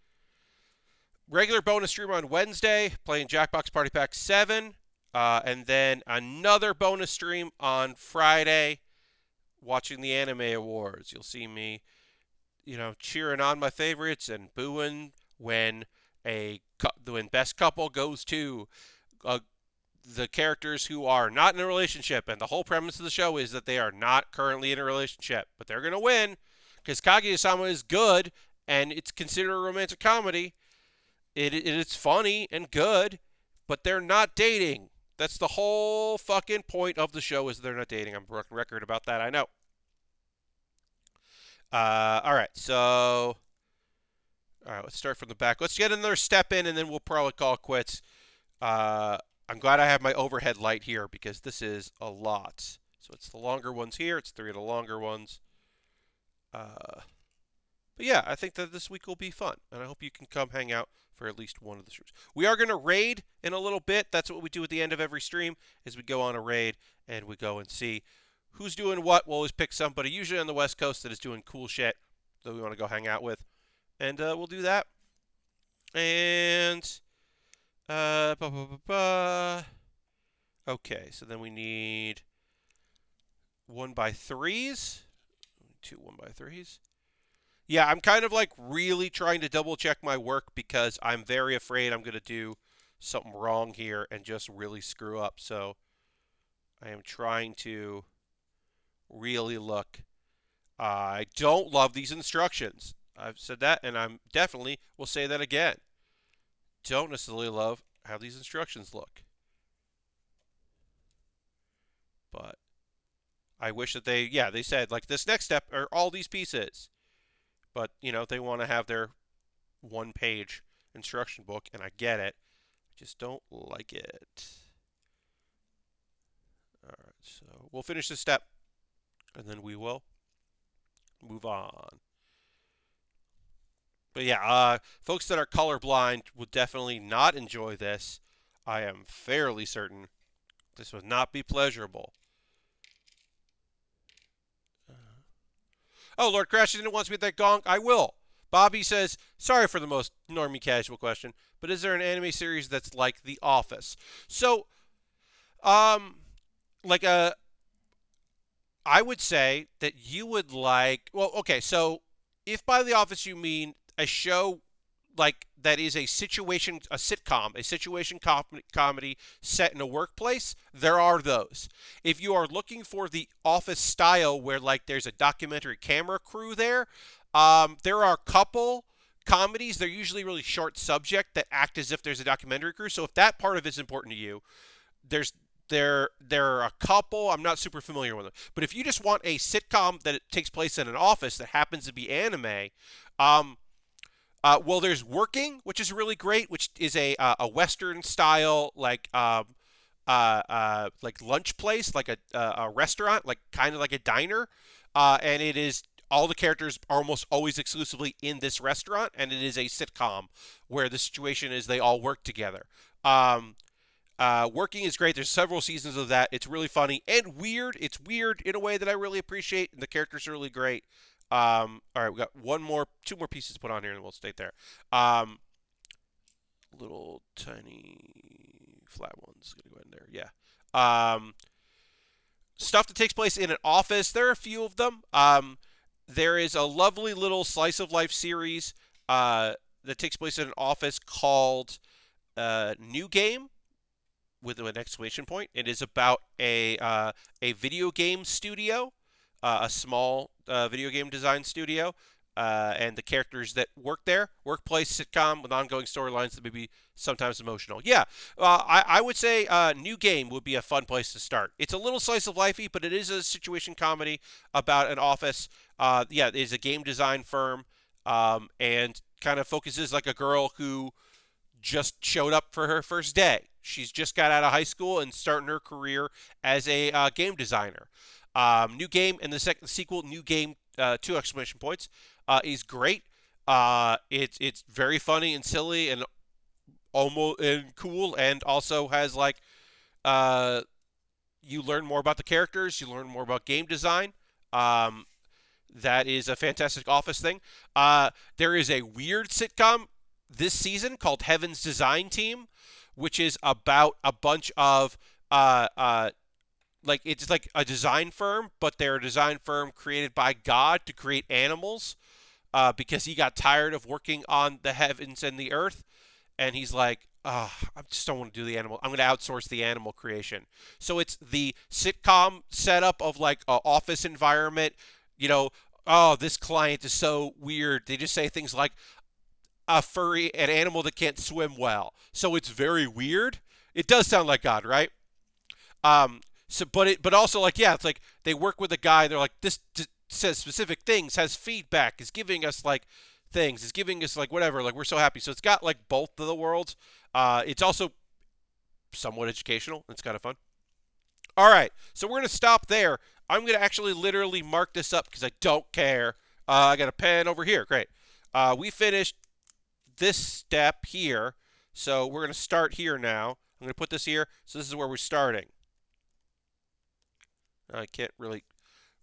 Regular bonus stream on Wednesday, playing Jackbox Party Pack 7. And then another bonus stream on Friday, watching the Anime Awards. You'll see me, cheering on my favorites and booing when when best couple goes to the characters who are not in a relationship. And the whole premise of the show is that they are not currently in a relationship, but they're going to win because Kaguya-sama is good and it's considered a romantic comedy. It's funny and good, but they're not dating. That's the whole fucking point of the show, is they're not dating. I'm a broken record about that, I know. All right, let's start from the back. Let's get another step in, and then we'll probably call it quits. I'm glad I have my overhead light here because this is a lot. So it's the longer ones here. It's 3 of the longer ones. But yeah, I think that this week will be fun, and I hope you can come hang out for at least one of the streams. We are going to raid in a little bit. That's what we do at the end of every stream, is we go on a raid, and we go and see who's doing what. We'll always pick somebody, usually on the West Coast, that is doing cool shit that we want to go hang out with. And we'll do that. And, okay, so then we need 1x3s. 2 1x3s. Yeah, I'm kind of like really trying to double check my work because I'm very afraid I'm going to do something wrong here and just really screw up. So I am trying to really look. I don't love these instructions. I've said that, and I'm definitely will say that again. Don't necessarily love how these instructions look. But I wish that they said, like, this next step are all these pieces. But, they want to have their one-page instruction book, and I get it. I just don't like it. All right, so we'll finish this step, and then we will move on. But yeah, folks that are colorblind would definitely not enjoy this. I am fairly certain this would not be pleasurable. Oh, Lord Crash didn't want to be at that gong. I will. Bobby says, sorry for the most normie casual question, but is there an anime series that's like The Office? So, I would say that you would like, well, okay, so if by The Office you mean a show like that is a situation comedy set in a workplace, there are those. If you are looking for the Office style where like there's a documentary camera crew there are a couple comedies. They're usually really short subject that act as if there's a documentary crew. So if that part of it is important to you, there are a couple. I'm not super familiar with them. But if you just want a sitcom that takes place in an office that happens to be anime, well, there's Working, which is really great, which is a Western style like lunch place, like a restaurant, like kind of like a diner, and it is all the characters are almost always exclusively in this restaurant, and it is a sitcom where the situation is they all work together. Working is great. There's several seasons of that. It's really funny and weird. It's weird in a way that I really appreciate, and the characters are really great. All right, we got two more pieces to put on here, and we'll stay there. Little tiny flat ones gonna go in there. Yeah. Stuff that takes place in an office. There are a few of them. There is a lovely little slice of life series that takes place in an office called New Game, with an exclamation point. It is about a video game studio. A small video game design studio, and the characters that work there. Workplace sitcom with ongoing storylines that may be sometimes emotional. Yeah, I would say New Game would be a fun place to start. It's a little slice of lifey, but it is a situation comedy about an office. Yeah, it is a game design firm, and kind of focuses like a girl who just showed up for her first day. She's just got out of high school and starting her career as a game designer. New Game and the sequel, New Game, 2 exclamation points, is great. It's very funny and silly and almost and cool, and also has like you learn more about the characters, you learn more about game design. That is a fantastic office thing. There is a weird sitcom this season called Heaven's Design Team, which is about a bunch of like it's like a design firm, but they're a design firm created by God to create animals, because he got tired of working on the heavens and the earth, and he's like, oh, I just don't want to do the animal. I'm going to outsource the animal creation. So it's the sitcom setup of like an office environment. You know, oh, this client is so weird. They just say things like an animal that can't swim well. So it's very weird. It does sound like God, right? But also like, yeah, it's like they work with a guy. They're like, this says specific things, has feedback, is giving us like things, is giving us like whatever. Like we're so happy. So it's got like both of the worlds. It's also somewhat educational. It's kind of fun. All right, so we're gonna stop there. I'm gonna actually literally mark this up because I don't care. I got a pen over here. Great. We finished this step here, so we're gonna start here now. I'm gonna put this here. So this is where we're starting. I can't really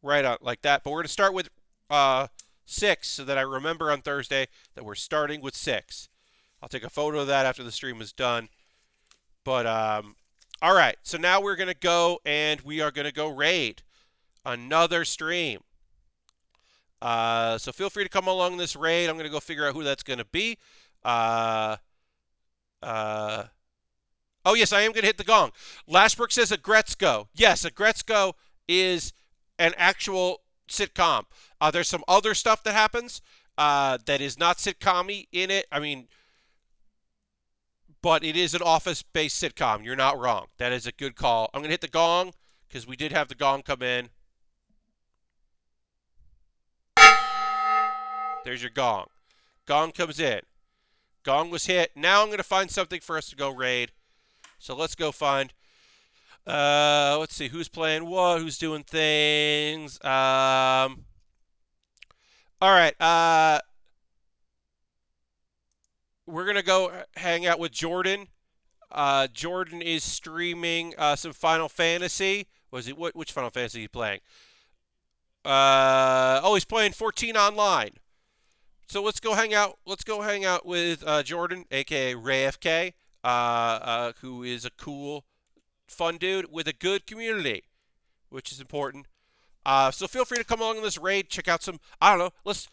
write out like that, but we're going to start with 6 so that I remember on Thursday that we're starting with 6. I'll take a photo of that after the stream is done. But, all right, so now we're going to go and we are going to go raid another stream. So feel free to come along this raid. I'm going to go figure out who that's going to be. Oh, yes, I am going to hit the gong. Lashbrook says a Gretzko. Yes, a Gretzko is an actual sitcom. There's some other stuff that happens that is not sitcom-y in it. I mean, but it is an office-based sitcom. You're not wrong. That is a good call. I'm going to hit the gong because we did have the gong come in. There's your gong. Gong comes in. Gong was hit. Now I'm going to find something for us to go raid. So let's go find, let's see, who's playing what, who's doing things. All right, we're going to go hang out with Jordan. Jordan is streaming some Final Fantasy. Which Final Fantasy is he playing? He's playing 14 online. So let's go hang out. Let's go hang out with Jordan, aka Ray FK. Who is a cool, fun dude with a good community, which is important. So feel free to come along on this raid. Check out some, I don't know, let's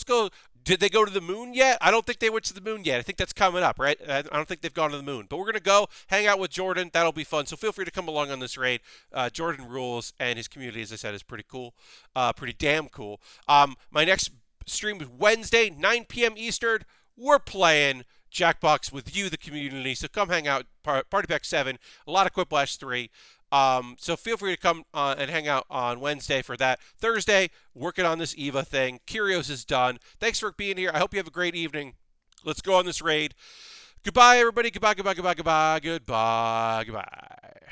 go. Did they go to the moon yet? I don't think they went to the moon yet. I think that's coming up, right? I don't think they've gone to the moon. But we're going to go hang out with Jordan. That'll be fun. So feel free to come along on this raid. Jordan rules, and his community, as I said, is pretty cool. Pretty damn cool. My next stream is Wednesday, 9 p.m. Eastern. We're playing Jackbox with you, the community. So come hang out. Party Pack 7. A lot of Quiplash 3. So feel free to come and hang out on Wednesday for that. Thursday, working on this EVA thing. Kyrios is done. Thanks for being here. I hope you have a great evening. Let's go on this raid. Goodbye, everybody. Goodbye, goodbye, goodbye, goodbye, goodbye, goodbye.